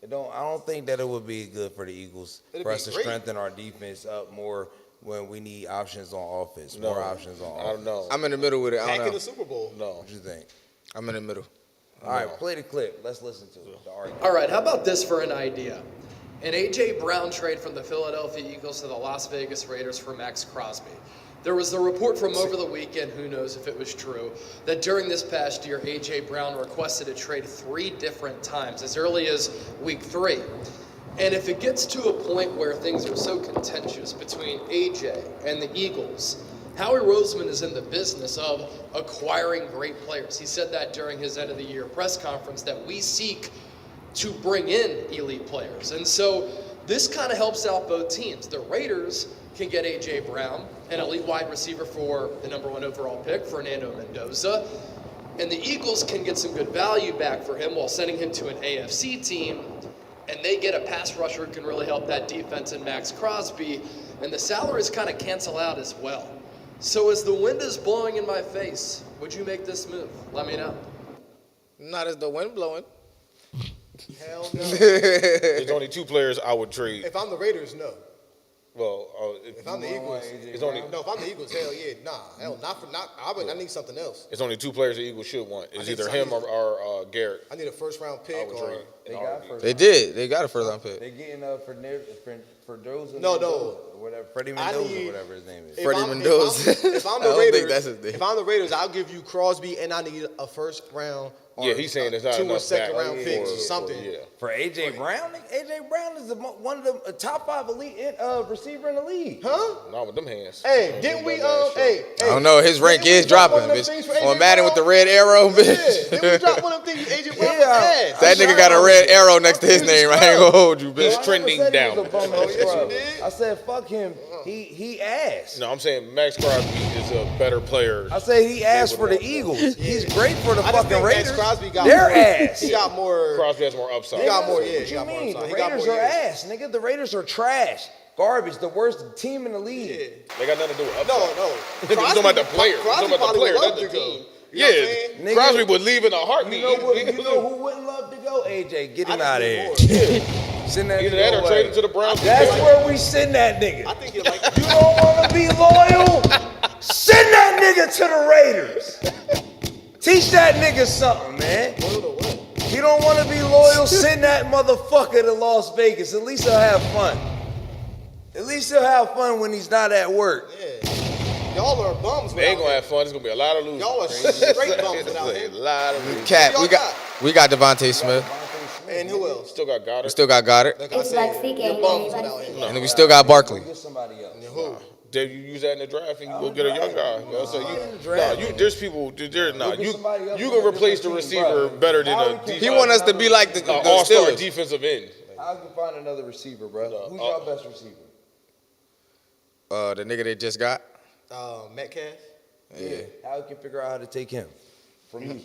I don't think that it would be good for the Eagles for us to great. strengthen our defense up more when we need options on offense. More options on offense. I don't know. I'm in the middle with it. I Back don't in know. the Super Bowl. No. What you think? I'm in the middle. All right, play the clip. Let's listen to the argument. All right, how about this for an idea? An A.J. Brown trade from the Philadelphia Eagles to the Las Vegas Raiders for Max Crosby. There was a report from over the weekend, who knows if it was true, that during this past year, A.J. Brown requested a trade 3 different times, as early as week 3. And if it gets to a point where things are so contentious between A.J. and the Eagles, Howie Roseman is in the business of acquiring great players. He said that during his end of the year press conference, that we seek to bring in elite players. And so this kind of helps out both teams. The Raiders can get A.J. Brown, an elite wide receiver for the #1 overall pick, Fernando Mendoza. And the Eagles can get some good value back for him while sending him to an AFC team. And they get a pass rusher who can really help that defense in Max Crosby. And the salaries kind of cancel out as well. So as the wind is blowing in my face, would you make this move? Let me know. Not as the wind blowing. Hell no. There's only 2 players I would trade. If I'm the Raiders, no. Well, If I'm the Eagles, it's only if I'm the Eagles, hell yeah, hell, I need something else. it's only 2 players the Eagles should want. It's I need either some- him or Garrett. I need a first round pick I would or trade. They got first They round. did. They got a first round pick. They're getting for Mendoza. No. Or whatever. Freddie I Mendoza, need- whatever his name is. If Freddie I'm- Mendoza. If I'm I the don't Raiders, think that's his name. if I'm the Raiders, I'll give you Crosby and I need a first round. Yeah, he's saying there's not 2 or enough second back round for- picks or for- something. Yeah. For A.J. Brown? A.J. Brown is one of the top 5 elite receiver in the league. Huh? Not with them hands. Hey, didn't we? I don't know. His rank is dropping, bitch. On Madden with the red arrow, bitch. Didn't we drop one of them things? AJ Brown was Yeah. ass. That nigga got a red arrow next to his name. I ain't gonna hold you, bitch. It's trending down. I said, fuck him. He asked. No, I'm saying Max Crosby is a better player. I said he asked for the Eagles. He's great for the I just fucking think Max Raiders. Crosby got They're more, ass. He got more. Crosby has more upside. He got more. What Yeah, you he got more mean? upside. The He got Raiders more are years. ass, nigga. The Raiders are trash. Garbage. The worst team in the league. They got nothing to do with upside. No. You're talking about the player. You're talking about the player, not the to go. team. You know what I'm Yeah, saying? Nigga, Crosby would leave in a heartbeat. You know who wouldn't love to go? AJ, get him out of here. Send that Either nigga that or away. trade him to the Browns. That's where we send that nigga. I think he like. You don't want to be loyal? Send that nigga to the Raiders. Teach that nigga something, man. You don't want to be loyal? Send that motherfucker to Las Vegas. At least he'll have fun. At least he'll have fun when he's not at work. Y'all are bums. They ain't gonna have fun. It's gonna be a lot of losers. Y'all are straight bums It's without a him. lot of losers. Cap, we got Devontae Smith. And who else? Still got Goddard. We still got Goddard. Like I It's said, Lexi you're gang, bums man. without him. And we still got Barkley. Get somebody else. Who? Dave, you use that in the draft and you go get a young guy. You know, so there's people. There's not. You can replace the receiver better than a He want us to be like the all-star Steelers. defensive end. How can find another receiver, bro? Who's your best receiver? The nigga they just got. Metcalf. Yeah. How can figure out how to take him from you?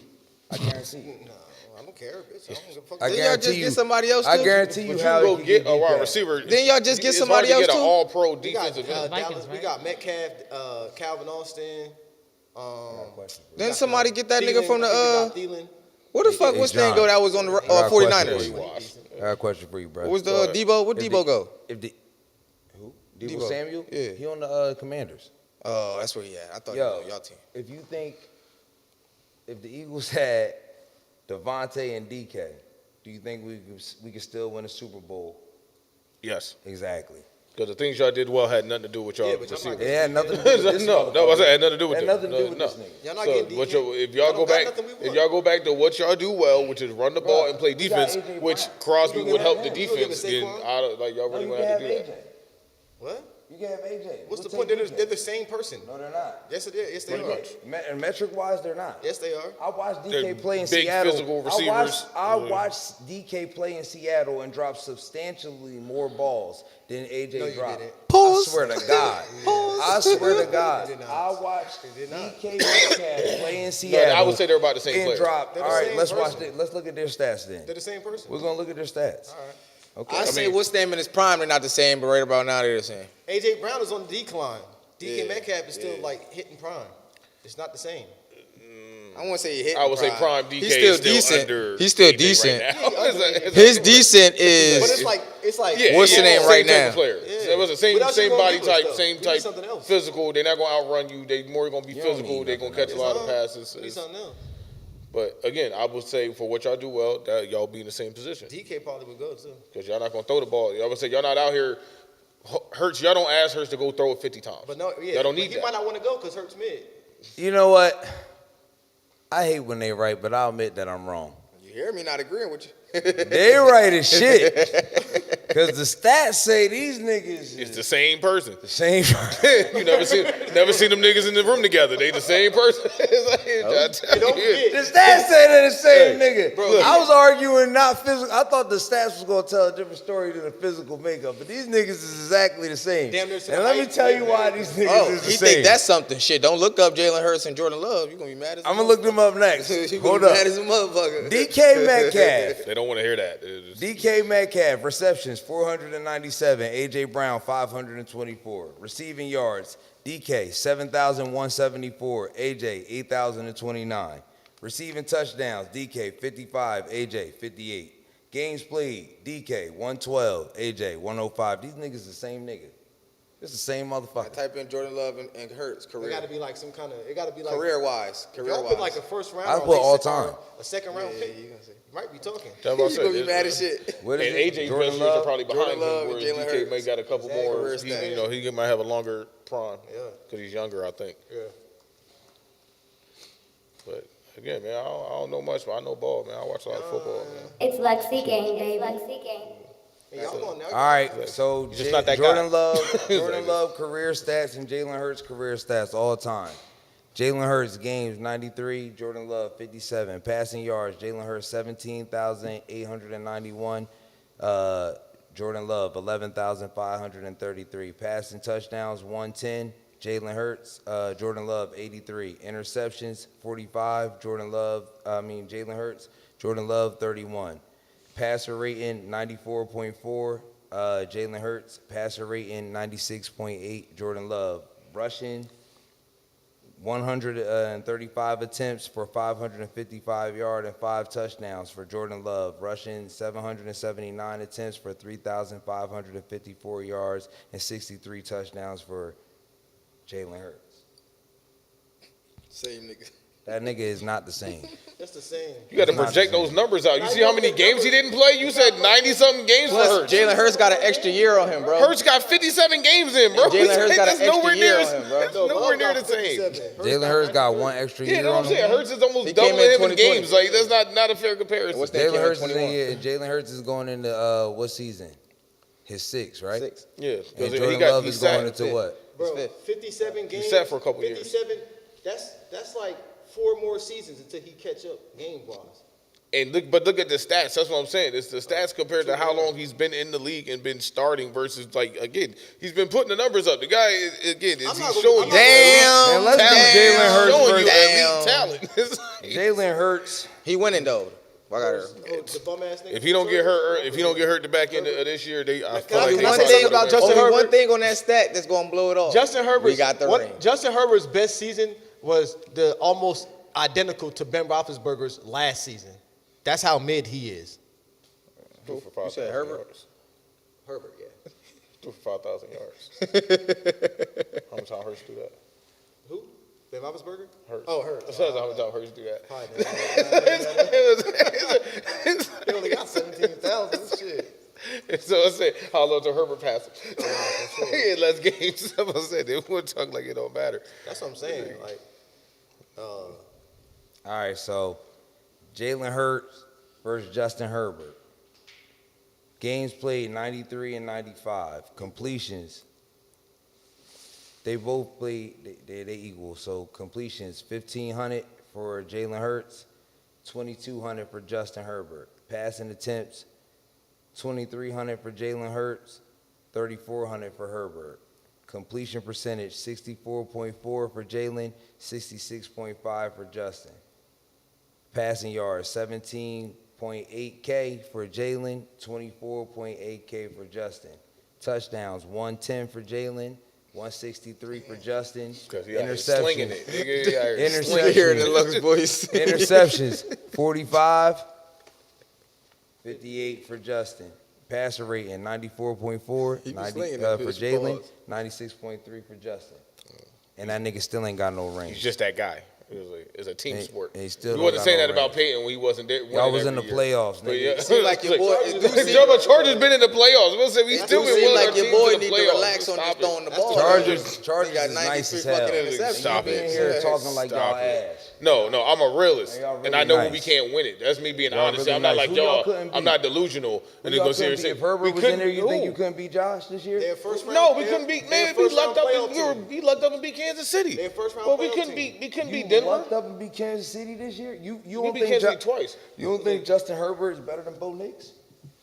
I guarantee you. No, I don't care, bitch. I don't give a fuck. I Didn't y'all just guarantee you. get somebody else? I too? guarantee you But how you he go can get a beat wide that. receiver. Didn't y'all just get It's somebody hard to else get too? an all-pro We got defensive end. Vikings, we right? got Metcalf, Calvin Austin. Didn't somebody get that Thielen. nigga from I the think we got Thielen. Where the fuck what's name go that was on the I got a question 49ers? for you. I got a question for you, bro. What was the Debo? Where'd Debo go? Who? Debo Debo. Samuel? Yeah. He on the Commanders. Oh, that's where he at. I thought he was on y'all team. If you think if the Eagles had Devontae and DK, do you think we could still win a Super Bowl? Yes. Exactly. Because the things y'all did well had nothing to do with y'all receivers. It had nothing to do with this No, I said it had nothing to do with Had them. nothing to do with No. this nigga. Y'all not So getting what DK. if y'all go don't got back, nothing we if want. y'all go back to what y'all do well, which is run the ball and play we got defense, AJ which Brown. Crosby You would can help have the him. You defense, give then Saquon? like y'all really You gonna can have have to do AJ. that. What? You can have AJ. What's the We'll point? take They're DK. the same person. No, they're not. Yes, it is. Yes, they Pretty are. much. And metric wise, they're not. Yes, they are. I watched They're DK play in big Seattle. physical receivers. DK play in Seattle and drop substantially more balls than AJ No, you dropped. didn't. I swear to God. I swear to God. did not. I watched did not. DK Metcalf play in Seattle. I would say they're about the same and player. drop. They're the All right, same let's watch person. it. Let's look at their stats then. They're the same person. We're gonna look at their stats. All right. Okay. I say what's them in his prime, they're not the same, but right about now they're the same. AJ Brown is on the decline. DK Yeah, Metcalf is still like hitting prime. It's not the same. I won't say he hit. I would say prime DK He's still is still decent. under He's still AJ decent. right now. His decent is. But it's like Yeah, What's the name same right type now? of player. Yeah. It was the same What else you same gonna body give us, type, though? same We need type, something else. physical. They're not gonna outrun you. They more gonna be You don't physical. need They're gonna nothing catch a lot of else. passes. We need something else. But again, I would say for what y'all do well, that y'all be in the same position DK probably would go too. because y'all not gonna throw the ball. Y'all would say y'all not out here. Hurts, y'all don't ask Hurts to go throw it 50 times. But no, yeah, y'all don't but need he that. might not want to go because Hurts mid. You know what? I hate when they right, but I'll admit that I'm wrong. You hear me not agreeing with you? They right as shit. Cause the stats say these niggas It's the same person. the same. You never seen them niggas in the room together. They the same person. It's like, I tell you. The stats say they're the same nigga. bro, I was arguing not physical. I thought the stats was gonna tell a different story than the physical makeup, but these niggas is exactly the same. Damn near to And the let me height. tell you why these niggas Oh, is the he same. think that's something. Shit, don't look up Jalen Hurts and Jordan Love. You gonna be mad as I'm gonna look them up next. You gonna Hold be up. mad as a motherfucker. DK Metcalf. They don't want to hear that. DK Metcalf, receptions 497, AJ Brown 524. Receiving yards, DK 7,174, AJ 8,029. Receiving touchdowns, DK 55, AJ 58. Games played, DK 112, AJ 105. These niggas the same nigga. It's the same I motherfucker. type in Jordan Love and Hurts It career. got to be like some kind of. It got to be like Career wise. If y'all put like a first round. I or put late all second time. round- A second round pick. you gonna say. You might be talking. That's what I You said. gonna be mad as shit. What And is it? AJ's Jordan best years are Love? probably behind Jordan Love him, and whereas Jalen DK Hurts. may got a couple Exactly. more. Career He, stats. you know, he might have a longer prime Yeah. because he's younger, I think. Yeah. But again, man, I don't know much, but I know ball, man. I watch a lot of football, man. It's Lexi game, baby. Lexi game. Hey, y'all going now? All right, so He's just not that Jordan guy. Love, Jordan Love career stats and Jalen Hurts career stats all time. Jalen Hurts games 93, Jordan Love 57. Passing yards, Jalen Hurts 17,891. Jordan Love 11,533. Passing touchdowns 110. Jalen Hurts, Jordan Love 83. Interceptions 45. Jalen Hurts, Jordan Love 31. Passer rating 94.4. Jalen Hurts. Passer rating 96.8. Jordan Love. Rushing 135 attempts for 555 yards and 5 touchdowns for Jordan Love. Rushing 779 attempts for 3,554 yards and 63 touchdowns for Jalen Hurts. Same nigga. That nigga is not the same. That's the same. You got to project those numbers out. You see how many games he didn't play? You said 90-something games for Plus, Hurts. Jalen Hurts got an extra year on him, bro. Hurts got 57 games in, bro. Jalen Hurts got an That's nowhere extra year near- on him, bro. That's nowhere near the same. Jalen Hurts got one extra Yeah, year that's what on I'm saying. him. Hurts is almost He came doubling in him in 2020. games. Like, that's not a fair comparison. What's that? Jalen Came in Hurts is 21. Jalen Hurts is going into what season? His 6th, right? 6. Yeah, And because Jordan Love is going into what? Bro, He's 57 games. sat for a couple years. 57. That's like 4 more seasons until he catch up game wise. And look at the stats. That's what I'm saying. It's the stats compared to how long he's been in the league and been starting versus again, he's been putting the numbers up. The guy is showing you Damn. Man, let's do Jalen Hurts showing you versus elite talent. It's like- Jalen Hurts. He winning though. I got her. The bum ass nigga. if he don't get hurt the back end of this year, I feel like I they say One probably thing would've about been- Justin Herbert. One thing on that stat that's gonna blow it off. Justin Herbert. We got the ring. Justin Herbert's best season was the almost identical to Ben Roethlisberger's last season. That's how mid he is. Threw for You said 5,000 Herbert? yards. Herbert, yeah. Threw for 5,000 yards. How much time Hurts do that? Who? Ben Roethlisberger? Hurts. Oh, Hurts. That's how much time Hurts do that. He only got 17,000. Shit. So I said, how long to Herbert pass him? In less games. I said, they wouldn't talk like it don't matter. That's what I'm saying. Like, All right, so Jalen Hurts versus Justin Herbert. Games played 93 and 95. Completions They both played. They equal. So completions 1,500 for Jalen Hurts, 2,200 for Justin Herbert. Passing attempts 2,300 for Jalen Hurts, 3,400 for Herbert. Completion percentage 64.4 for Jalen, 66.5 for Justin. Passing yards 17.8K for Jalen, 24.8K for Justin. Touchdowns 110 for Jalen, 163 for Justin. Slinging it, nigga. Interceptions 45, 58 for Justin. Passer rating 94.4 for Jalen, 96.3 for Justin. And that nigga still ain't got no range. He's just that guy. It's a team sport. He still You wasn't saying that about Peyton when he wasn't there. Y'all was in the playoffs, nigga. It seems like your boy. Chargers been in the playoffs. We'll say we still been seem one of like our your teams boy in the need to playoffs. relax on just throwing the ball. Chargers got is nice 93 as hell. fucking interceptions. Stop You it. in here talking like y'all ass. No, I'm a realist, Y'all really and I know when we nice. can't win it. That's me being Y'all honest. really I'm not nice. like Who y'all y'all. couldn't I'm beat? not delusional. And then Y'all go couldn't serious. beat? If Herbert was in there, you think you couldn't beat Josh this year? No, we couldn't beat. Man, we lucked up. We lucked up and beat Kansas City. But we couldn't beat. We couldn't beat Denver. Lucked up and beat Kansas City this year. You don't beat think Kansas City twice. You don't think Justin Herbert is better than Bo Nix?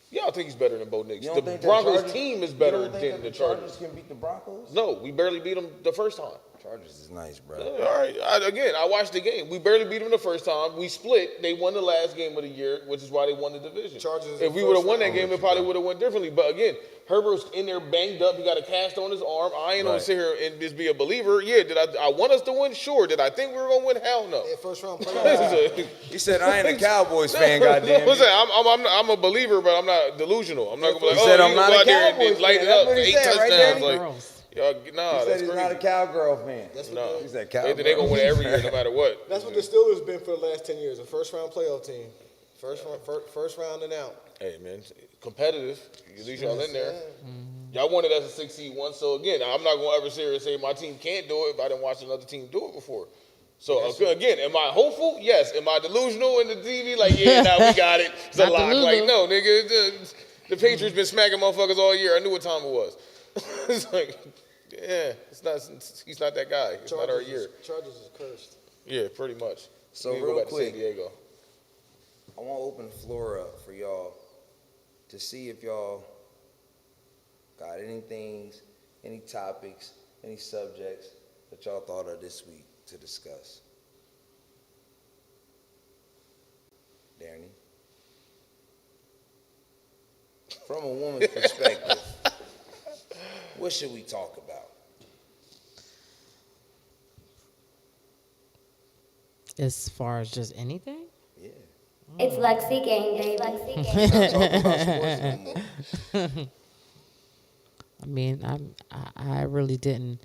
Yeah, I think he's better than Bo Nix. You The don't think the Broncos Chargers- team is you better don't think than that the Chargers. can beat the Broncos? No, we barely beat them the first time. Chargers is nice, bro. All right. I watched the game. We barely beat them the first time. We split. They won the last game of the year, which is why they won the division. If we would have won that game, it probably would have went differently. But again, Herbert's in there banged up. He got a cast on his arm. I ain't gonna sit here and just be a believer. Yeah, did I want us to win? Sure. Did I think we were gonna win? Hell no. First round playoff. He said, I ain't a Cowboys fan, goddamn. What's that? I'm a believer, but I'm not delusional. I'm not gonna be like, He said, oh, I'm you not go a out there Cowboys and light fan. it That's up what for he 8 said, right touchdowns. there. Like, He nah, said that's he's crazy. not a Cowgirl fan. No. He said They Cowgirl. gonna win every year, no matter what. That's what the Steelers been for the last 10 years. A first round playoff team. First round and out. Hey man, competitive. At least y'all in there. Y'all won it as a 6 seed once. So again, I'm not gonna ever sit here and say my team can't do it if I didn't watch another team do it before. So again, am I hopeful? Yes. Am I delusional in the TV? Like, yeah, now we got it. It's a Not lock. delusional. Like, no, nigga. The Patriots been smacking motherfuckers all year. I knew what time it was. It's like, yeah, he's not that guy. It's not our year. Chargers is cursed. Yeah, pretty much. So We can go real back to quick, San Diego. I want to open the floor up for y'all to see if y'all got anything, any topics, any subjects that y'all thought of this week to discuss. Danny? From a woman's perspective, what should we talk about? As far as just anything? Yeah. It's Luxy Gang Day. Luxy Gang Day. I mean, I really didn't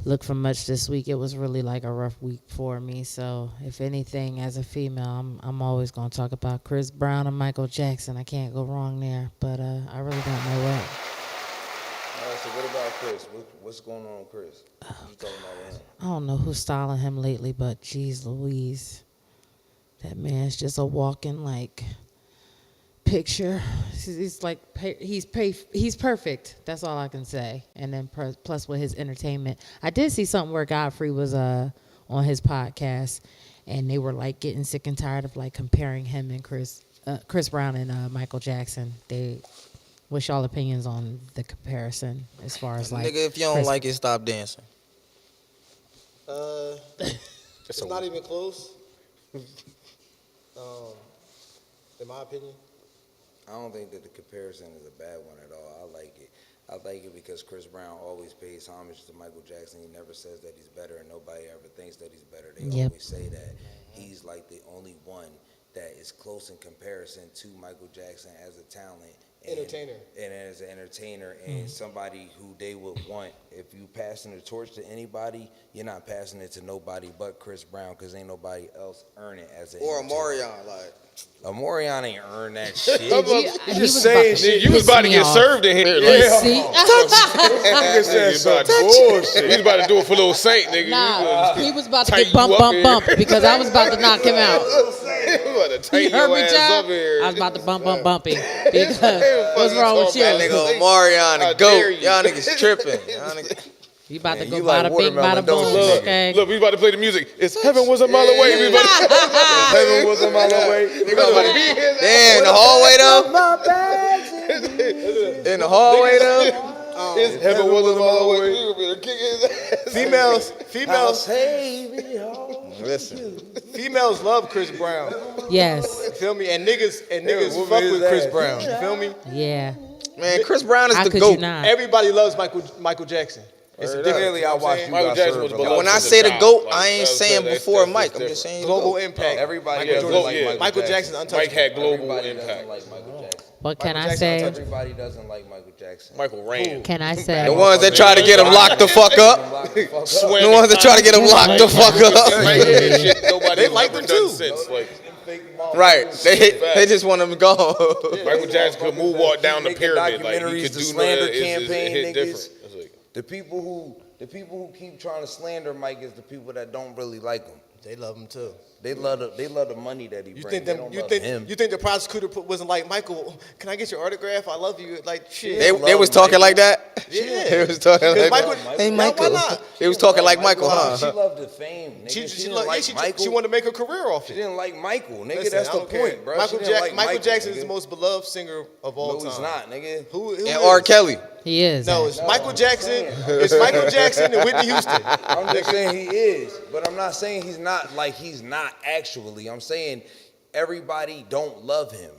look for much this week. It was really like a rough week for me. So if anything, as a female, I'm always gonna talk about Chris Brown and Michael Jackson. I can't go wrong there. But I really don't know what. All right, so what about Chris? What's going on with Chris? What you talking about him? I don't know who's styling him lately, but geez Louise, that man's just a walking like picture. He's like he's perfect. That's all I can say. And then plus with his entertainment, I did see something where Godfrey was on his podcast, and they were like getting sick and tired of like comparing him and Chris Brown and Michael Jackson. What's y'all opinions on the comparison as far as like Nigga, if you don't like it, stop dancing. It's not even close. In my opinion. I don't think that the comparison is a bad one at all. I like it. I like it because Chris Brown always pays homage to Michael Jackson. He never says that he's better, and nobody ever thinks that he's better. They always say that he's like the only one that is close in comparison to Michael Jackson as a talent. Entertainer. And as an entertainer and somebody who they would want. If you passing the torch to anybody, you're not passing it to nobody but Chris Brown because ain't nobody else earn it as an Or entertainer. Omarion, like. Omarion ain't earned that shit. You just saying shit. You was about to get served in here. Yeah. See? Nigga said some bullshit. He was about to do it for Little Saint, nigga. Nah, he was about to tighten get bump, you up bump, here. bump because I was about to knock him out. You about to You tighten heard your me, ass John? up here. I was about to bump him because what's wrong with you? That nigga Omarion, How the dare GOAT. you. Y'all niggas tripping. Y'all niggas. You about to Man, go you like bada bing, watermelon, bada don't boom, you, nigga? okay? Look, we about to play the music. It's heaven was a mile away. We about to- Heaven was a mile away. Damn, in the hallway though. My bags In the hallway though. It's heaven was a mile away. We gonna be kick his ass. Females, Listen, females love Chris Brown. Yes. You feel me? And niggas whoop fuck his with Chris ass. Brown. You feel me? Yeah. man, Chris Brown is How the could GOAT. you not? Everybody loves Michael Jackson. It's a different. Clearly, I watched you Michael got Jackson served was a beloved lot. When I as a say the child. GOAT, Like, I ain't that's- saying that's before different. Mike. I'm just saying Global the GOAT. impact. Everybody Yeah, doesn't Glo- like yeah. Michael Jackson's untouchable. Mike had global Everybody impact. doesn't like Michael Jackson. What can I Jackson say? untouchable. Everybody doesn't like Michael Jackson. Michael ran. Can I say? The ones that try to get him locked the fuck up. Swam The ones that try to get him locked the fuck up. Right here, shit nobody They liked ever him done too. since. Like, Right. They just want him gone. Michael Jackson could moonwalk down the Making pyramid. Like, he documentaries, could the do slander that. It campaign, hit niggas. different. It's like, The people who keep trying to slander Mike is the people that don't really like him. They love him too. They love the money that he You brings. think They them? don't You love think him. you think the prosecutor wasn't like, Michael? Can I get your autograph? I love you. Like shit. They was talking like that. Yeah. They was talking Because like Michael- Hey Now, why Michael. not? They was talking like Michael, She huh? loved the fame. Nigga. She didn't like Michael. She wanted to make a career off She it. didn't like Michael, nigga. Listen, That's I the don't care. point, bro. She didn't like Michael Jackson is nigga. the most beloved singer of all No, time. he's not, nigga. Who And is? R. Kelly. He is. No, it's Michael Jackson. It's Michael Jackson and Whitney Houston. I'm just saying he is, but I'm not saying he's not like he's not actually. I'm saying everybody don't love him.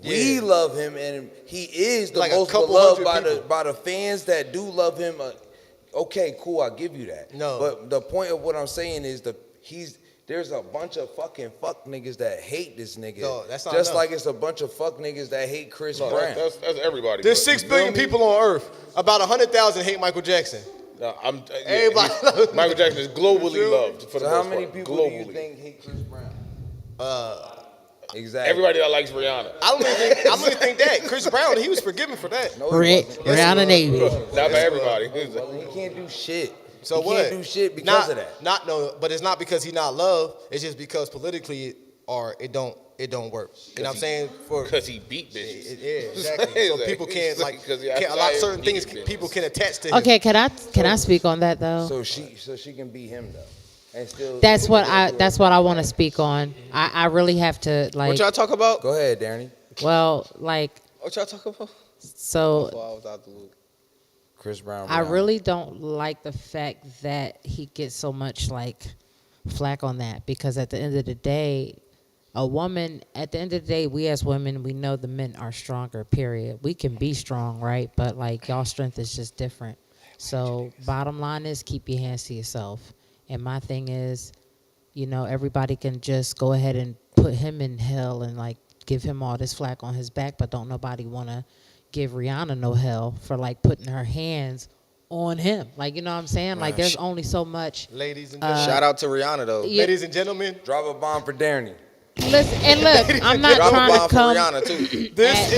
We love him, and he is the Like a most couple beloved hundred by the fans that do love him. Okay, cool, I'll give you that. No. But the point of what I'm saying is there's a bunch of fucking fuck niggas that hate this nigga. No, that's not just enough. like it's a bunch of fuck niggas that hate Chris no, Brown. that's everybody. There's bro. 6 billion people on Earth. About 100,000 hate Michael Jackson. No, Everybody Michael Jackson is globally loved for the So how most many part. people globally. do you think hate Chris Brown? Exactly. Everybody that likes Rihanna. I don't even think that. Chris Brown, he was forgiven for that. No, he wasn't. Rihanna Navy. Not by everybody. He can't do shit. So he what? Can't do shit because of that. But it's not because he's not loved. It's just because politically, or it don't work. You know what I'm saying? Because he beat bitches. Yeah, exactly. So people can't like a lot of certain things people can attach to him. Okay, can I speak on that though? So she can beat him though. And still That's what I want to speak on. I really have to like. What y'all talk about? Go ahead, Danny. Well, like What y'all talk about? so. I was out the loop. Chris Brown. I Rihanna. really don't like the fact that he gets so much like flack on that because at the end of the day, at the end of the day, we as women, we know the men are stronger, period. We can be strong, right? But like y'all strength is just different. So bottom line is keep your hands to yourself. And my thing is, everybody can just go ahead and put him in hell and like give him all this flack on his back, but don't nobody want to give Rihanna no hell for like putting her hands on him. Like, you know what I'm saying? Like there's only so much. Ladies and gentlemen. Shout out to Rihanna though. Yeah. Ladies and gentlemen. Drop a bomb for Danny. Listen, and look, I'm not Drop a trying bomb to for come. Rihanna too. This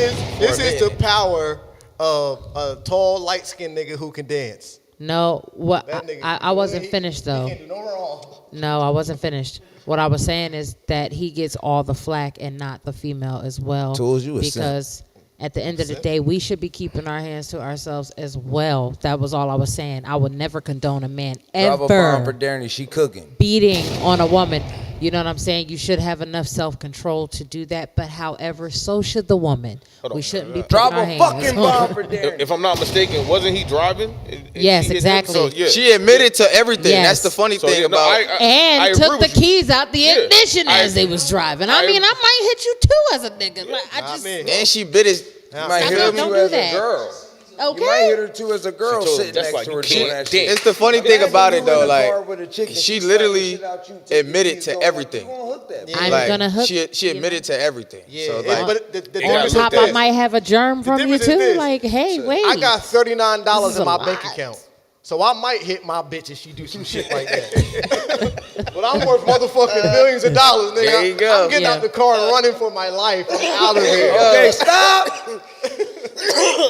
is Or the power of a tall, light-skinned nigga who can dance. No, what That nigga- I wasn't finished though. He can't do no wrong. No, I wasn't finished. What I was saying is that he gets all the flack and not the female as well. Tools, you a simp. because at the end of the day, we should be keeping our hands to ourselves as well. That was all I was saying. I would never condone a man Drop a bomb for ever Danny. She cooking. beating on a woman. You know what I'm saying? You should have enough self-control to do that. But however, so should the woman. We shouldn't be putting Drop our a hands fucking on- bomb for Danny. If I'm not mistaken, wasn't he driving? And Yes, she hit him? exactly. So, yeah. She admitted to everything. Yes. That's the funny So, thing yeah, no, about. I And agree took the with you. keys out the Yeah, ignition I as they agree. was driving. I mean, I might hit you too as a nigga. Like, I just and she bit his. You might hit her don't too do as that. a girl. Okay. You might hit her too as a girl She told sitting that's next like to you her can't doing that dance. shit. It's the funny thing Imagine about you it in though. the car Like with a chick and she slapping the literally shit out you, take the admitted keys, to go, everything. You gonna hook that? Yeah. I'm Like gonna hook. she admitted to everything. Yeah, So it- like, but the It On difference top, is I this. might have a germ from you difference is too. this. Like, hey, wait. I got $39 This is in a my lot. bank account. So I might hit my bitch if she do some shit like that. But I'm worth motherfucking billions of dollars, nigga. There you go. I'm getting out the car and running for my life. I'm out of here. Okay, stop.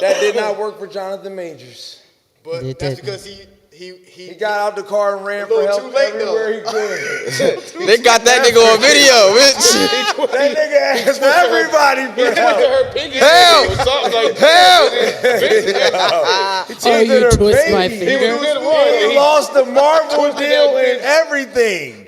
That did not work for Jonathan Majors. But It that's didn't. because he got out the car and ran a for little help too late, everywhere he could. They got that nigga on video, bitch. That nigga asked everybody for help. Her pinky Help! or something like Help! Oh, you twist my finger. He lost the Marvel deal and everything.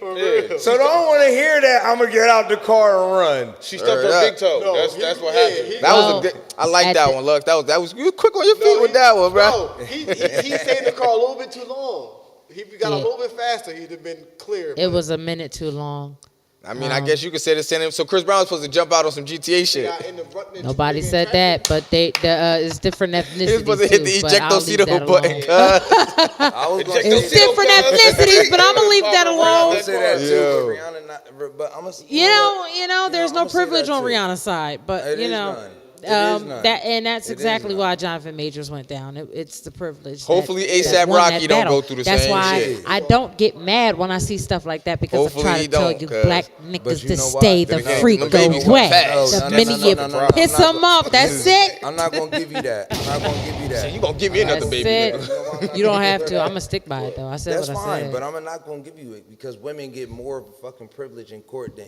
So don't want to hear that. I'm gonna get out the car and run. She stubbed her big toe. That's what happened. That was a good. I like that one, Lux. That was you was quick on your feet with that one, bro. No, he stayed in the car a little bit too long. If he got a little bit faster, he'd have been clear. It was a minute too long. I mean, I guess you could say the same. So Chris Brown was supposed to jump out on some GTA shit. Nobody said that, but it's different ethnicities. He was supposed to hit the too, but I'll leave that ejectocito button, alone. cuz. It's different ethnicities, but I'm gonna leave that alone. I say that too, but Rihanna not. But I'm gonna. You know, there's no privilege on Rihanna's side, but you know. That's exactly why Jonathan Majors went down. It's the privilege. Hopefully that A$AP won Rocky that don't battle. go through the That's same why shit. I don't get mad when I see stuff like that because Hopefully I'm trying he to tell don't, you, cause- black But niggas you to know why? stay the Then again, freak them babies away. went fast. The minute you piss them off, that's it. I'm not gonna give you that. I'm not gonna give you that. You gonna give me another That's baby? it. nigga. You don't have to. I'm gonna stick by it though. I said That's what I fine, said. but I'm not gonna give you it because women get more fucking privilege in court than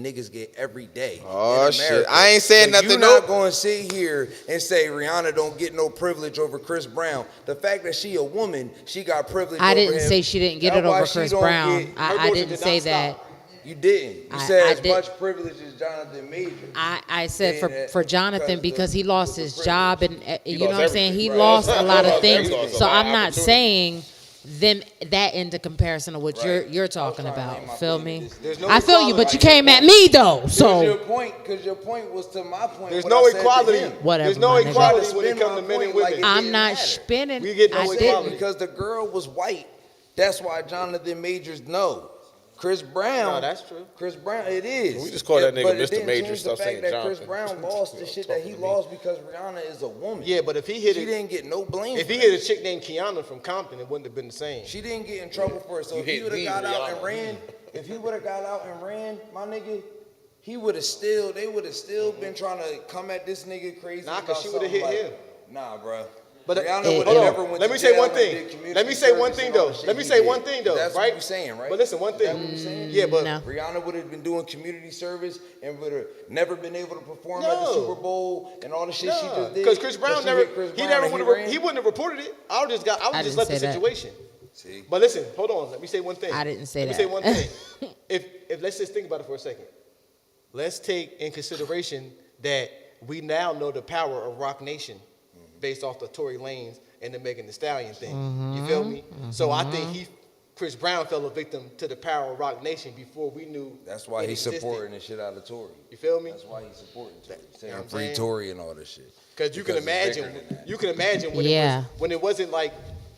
niggas get every day. Oh, in shit. America. I ain't saying So nothing, You're no. not gonna sit here and say Rihanna don't get no privilege over Chris Brown. The fact that she a woman, she got privilege. I over didn't him. say she didn't get That's it why over she Chris don't Brown. get- I didn't say that. You didn't. You I- said I as did- much privilege as Jonathan Majors. I said Saying that for Jonathan because he lost his job and you know lost what I'm saying. He everything, right. lost a lot of things. He lost a So lot of I'm not opportunity. saying them that into comparison of what Right. you're talking about. Feel me? There's no I feel you, but equality. you came at me though. Because So your point was to my point. There's what no I said to equality. him. Whatever, There's no my nigga. equality when it Spin comes my to men and point like women. it I'm didn't not matter. spinning. We get no I equality. didn't. Because the girl was white. That's why Jonathan Majors no. Chris Brown. No, that's true. Chris Brown, it is. We just call that nigga But it Mr. didn't Majors, change stop the saying fact that Chris Jonathan. Brown lost the shit that he lost because Rihanna is a woman. Yeah, but if he hit She it, didn't get no blame. if for he that. hit a chick named Kiana from Compton, it wouldn't have been the same. She didn't get in trouble for it. So if he hit would have the got out Rihanna. and ran, if he would have got out and ran, my nigga, he would have still. They would have still been trying to come at this nigga crazy. Nah, 'cause about she would've something hit like, him. Nah, bro. But Rihanna Hey, would hold have on. never went Let to me say jail one and thing. did community Let me say one service thing and all though. the shit Let me he say did. one thing though. That's right? what you're saying, right? But listen, one thing. That's what you're saying? Yeah, but No. Rihanna would have been doing community service and would have never been able to perform at the No. Super Bowl and all the shit she just did. because Chris Brown she never, hit Chris he Brown never and would he have, ran. he wouldn't have reported it. I would just didn't left the say that. situation. See? But listen, hold on. Let me say one thing. I didn't say Let that. me say one thing. if let's just think about it for a second. Let's take in consideration that we now know the power of Rock Nation based off the Tory Lanez and the Megan Thee Stallion thing. You feel me? So I think Chris Brown fell a victim to the power of Rock Nation before we knew. That's why it he's existed. supporting the shit out of Tory. You feel me? That's why he's supporting Tory. Saying what I'm free saying? Tory and all this shit. Because you can Because it's imagine, bigger than that. you can imagine when it wasn't like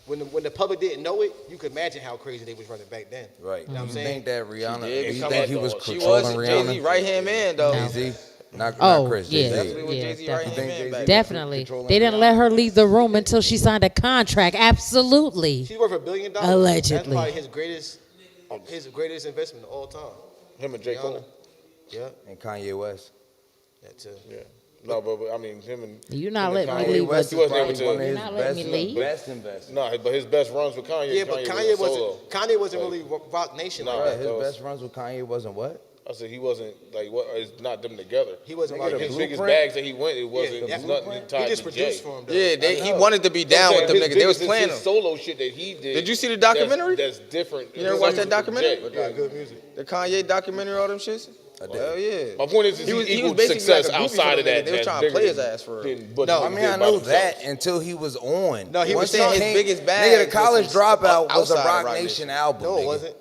when the public didn't know it. You could imagine how crazy they was running back then. Right. You know what I'm You saying? think that Rihanna? She did Do you become think a he was dog. She controlling was Rihanna? Jay-Z right hand man though. Jay-Z? Not Oh, Chris. yeah. Jay-Z. Definitely was Yeah, Jay-Z right hand man back then. Definitely. They didn't let her leave the room until she signed a contract. Absolutely. She's worth $1 billion. Allegedly. That's probably his greatest investment of all time. Him and J. Cole. Yeah. And Kanye West. That too. Yeah. No, but I mean, him and You're not him and letting me Kanye leave. West, he wasn't able to. One of his You're not letting me leave. best investments. No, but his best runs with Kanye. Yeah, but Kanye was solo. Kanye wasn't really Rock Nation. Nah, like that. His that was- best runs with Kanye wasn't what? I said he wasn't like what? It's not them together. He wasn't Nigga, Rock his Nation. biggest Blueprint? bags that he went. It wasn't. Yeah, It's that nothing Blueprint. tied He just to produced Jay. for him. Though. Yeah, he wanted to be down with them His niggas. They was biggest is playing his him. solo shit that he did. Did you see the documentary? That's different. You never watched that documentary? Jay. Yeah, good music. The Kanye documentary, all them shits? Hell yeah. My point is, He was equaled basically success like a groupie outside for of the that. nigga. They was that's trying to play bigger his than- ass for real. than what No, he I mean, did I by know himself. that until he was on. No, he I'm was saying his signed. biggest bag. Nigga, the College Dropout was a outside of Rock Rock Nation Nation. album. No, it nigga. wasn't.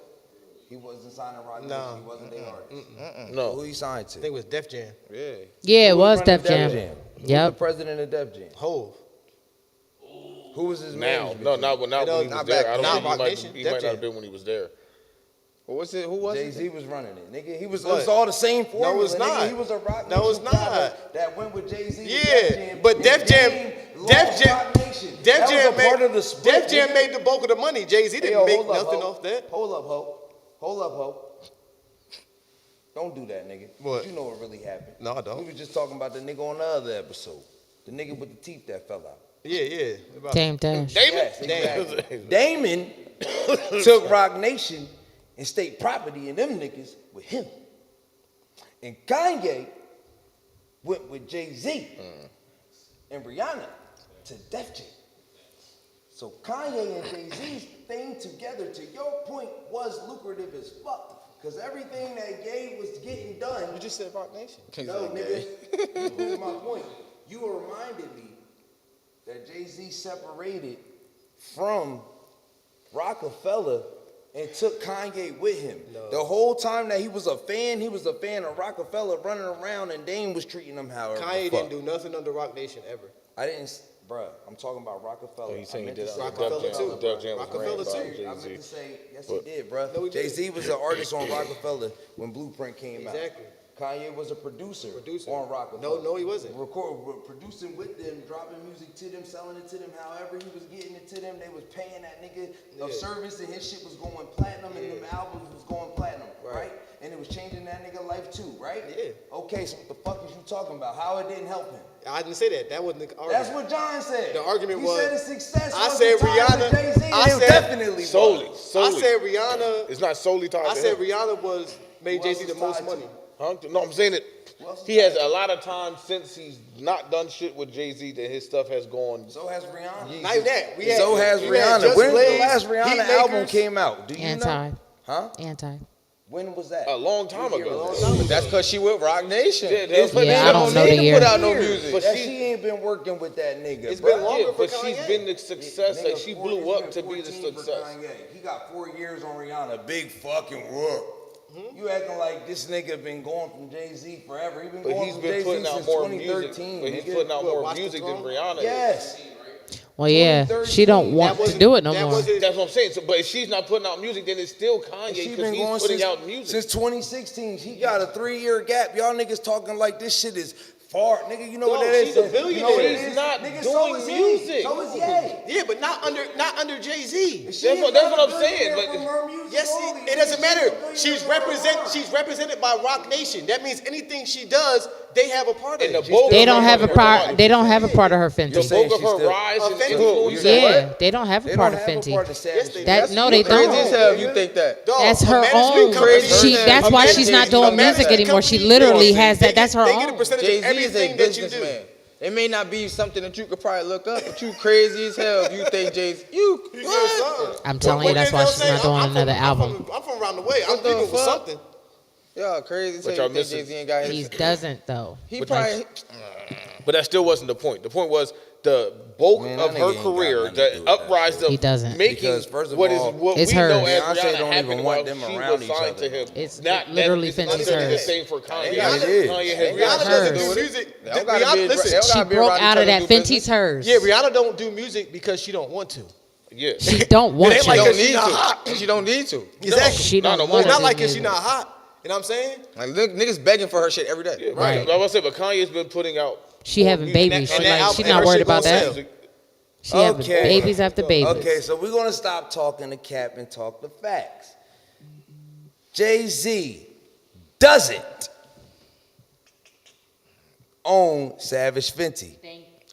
He wasn't signing Rock No. Nation. He wasn't their artist. No. Who he signed to? I think it was Def Jam. Yeah. Yeah, it Who was running Def Jam. Who was the Yep. president of Def Jam? Hove. Who was his Now, management no, team? not when he Not was back- there. I don't not think Rock he might, Nation, he Def might not Jam. have been when he was there. What was it? Who was it? Jay-Z was running it, nigga. It was What? all the same formula. it's not. Nigga. He was a Rock No, Nation it's not. product that went with Jay-Z. and Def Yeah, Jam, but and Def Jam, Game Def lost Jam, Rock Nation. Def That Jam was a part of the made split. Def Jam nigga. made the bulk of the money. Jay-Z Hey, didn't yo, make hold up, nothing Ho. off that. Hold up, Hope. Hold up, Hope. Don't do that, nigga. What? You know what really happened. No, I don't. We was just talking about the nigga on the other episode. The nigga with the teeth that fell out. Yeah. Dame Dash. Damon? Exactly. Damon took Rock Nation and state property and them niggas with him. And Kanye went with Jay-Z and Rihanna to Def Jam. So Kanye and Jay-Z's thing together, to your point, was lucrative as fuck. Because everything that Ye was getting done. You just said Rock Nation. No, nigga. Here's my point. You reminded me that Jay-Z separated from Rockefeller and took Kanye with him. No. The whole time that he was a fan of Rockefeller running around, and Dame was treating him however. Kanye didn't do nothing under Rock Nation ever. I didn't, bruh. I'm talking about Rockefeller. Oh, you saying he did Rockefeller too. Def Jam was Rockefeller ran by too. I meant Jay-Z. to say, yes, he did, bruh. No, he didn't. Jay-Z was an artist on Rockefeller when Blueprint came out. Exactly. Kanye was a producer on Rockefeller. No, he wasn't. Producing with them, dropping music to them, selling it to them. However he was getting it to them, they was paying that nigga of service, and his shit was going platinum, and them albums was going platinum, right? And it was changing that nigga life too, right? Yeah. Okay, so what the fuck is you talking about? How it didn't help him? I didn't say that. That wasn't the argument. That's what John said. The argument he was. said his success. I was said tied Rihanna. to Jay-Z, I and it said definitely solely. was. I said Rihanna. It's not solely tied I to said him. Rihanna was made Who else Jay-Z the was most tied money. to? Huh? No, I'm saying that he has a lot of time since he's not done shit with Jay-Z that his stuff has gone. So has Rihanna. Not even that. So has Rihanna. When the last Rihanna album came out? Do you Anti. know? Huh? Anti. When was that? A long time ago. That's because she with Rock Nation. Yeah, I don't know the year. Put out no music. But she ain't been working with that nigga. It's bro. been longer for But she's Kanye. been the success. Nigga, Like she 4 blew years, up to been be the 14 for success. Kanye. He got 4 years on Rihanna. Big fucking whoop. You acting like this nigga been going from Jay-Z forever. He been But going he's from been Jay-Z putting out since more music. 2013. But he's nigga. putting out more Watch the music than Throne? Rihanna. Yes. Well, yeah, she don't want to do it no more. That's what I'm saying. So, but if she's not putting out music, then it's still Kanye She because been going he's putting since, out music. since 2016. He got a 3-year gap. Y'all niggas talking like this shit is far. Nigga, you know what that is? she's a billionaire. You know what it She's is? not Nigga, doing so is music. He. So is Ye. Yeah, but not under Jay-Z. That's what I'm saying. But Yes, it doesn't matter. She's represented by Rock Nation. That means anything she does, they have a part of it. They don't have a part. They don't have a part of her Fenty. The bulk of her rise and influence. Yeah, they don't have a part of Fenty. That no, they Crazy don't. as hell. You think that? That's her own. That's why she's not doing music anymore. She literally has that. That's her own. Jay-Z is a businessman. It may not be something that you could probably look up, but you crazy as hell if you think Jay-Z. What? I'm telling you, that's why she's not doing another album. I'm from around the way. I'm people with something. Y'all crazy as But hell. y'all You think Jay-Z ain't got his. He doesn't though. He probably. But that still wasn't the point. The point was the bulk Man, of that her nigga ain't got career, nothing to do the with that uprise of He doesn't. making Because first of what all, what it's we know hers. as Beyonce Rihanna don't happened even want while them she around was each signed other. to him. It's Not literally that, Fenty's it's not the hers. same for Kanye. It is. Kanye has Rihanna Rihanna doesn't to do do it. music. They don't gotta Rihanna, be- listen, they don't She gotta be broke around each out of other that. to do Fenty's business. hers. Yeah, Rihanna don't do music because she don't want to. Yeah. She don't want ain't to. like She that don't she need not to. hot. She don't need to. Exactly. She don't no want more. to. Not do like if she music. not hot. You know what I'm saying? Like niggas begging for her shit every day. Yeah, Right. Like I said, but Kanye's been putting out. She having music. babies. And She that like album- she's and not her worried shit about gonna that. sell. She having Okay. babies after babies. Okay, so we're gonna stop talking to Cap and talk the facts. Jay-Z doesn't own Savage Fenty.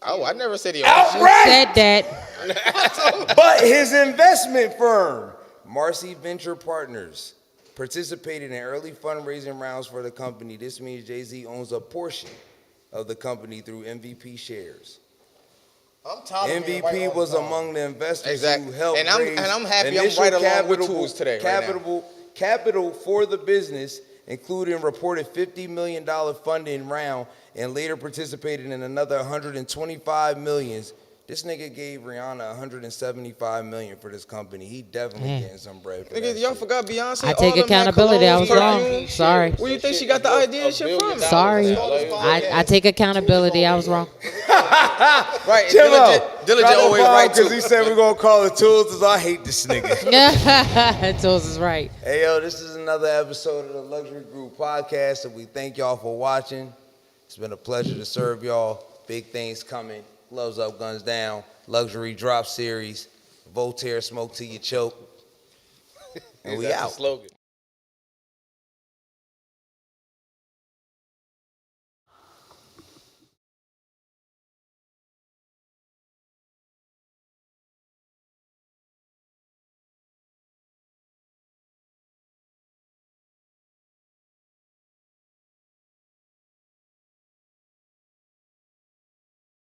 Oh, I never said he Outright! Said that. But his investment firm, Marcy Venture Partners, participated in early fundraising rounds for the company. This means Jay-Z owns a portion of the company through MVP shares. I'm tired of being right MVP all the was time. among the investors Exactly. who helped And I'm- raise and I'm happy I'm initial right along with capital- Tools today, right now. capital for the business, including reported $50 million funding round, and later participated in another $125 million. This nigga gave Rihanna $175 million for this company. He definitely Man. getting some bread for Niggas, that y'all shit. forgot Beyonce. I all take them had accountability. I colognes, was wrong. perfumes. Sorry. Where you think she got the idea and shit from? Sorry. I take accountability. I was wrong. Right. Chillo. Diligent always right because too. he said we're gonna call it Tools. 'Cause I hate this nigga. Tools is right. Hey yo, this is another episode of the Luxury Group podcast, and we thank y'all for watching. It's been a pleasure to serve y'all. Big things coming. Gloves up, guns down. Luxury drop series. Voltaire, smoke till you choke. And we That's the out. slogan.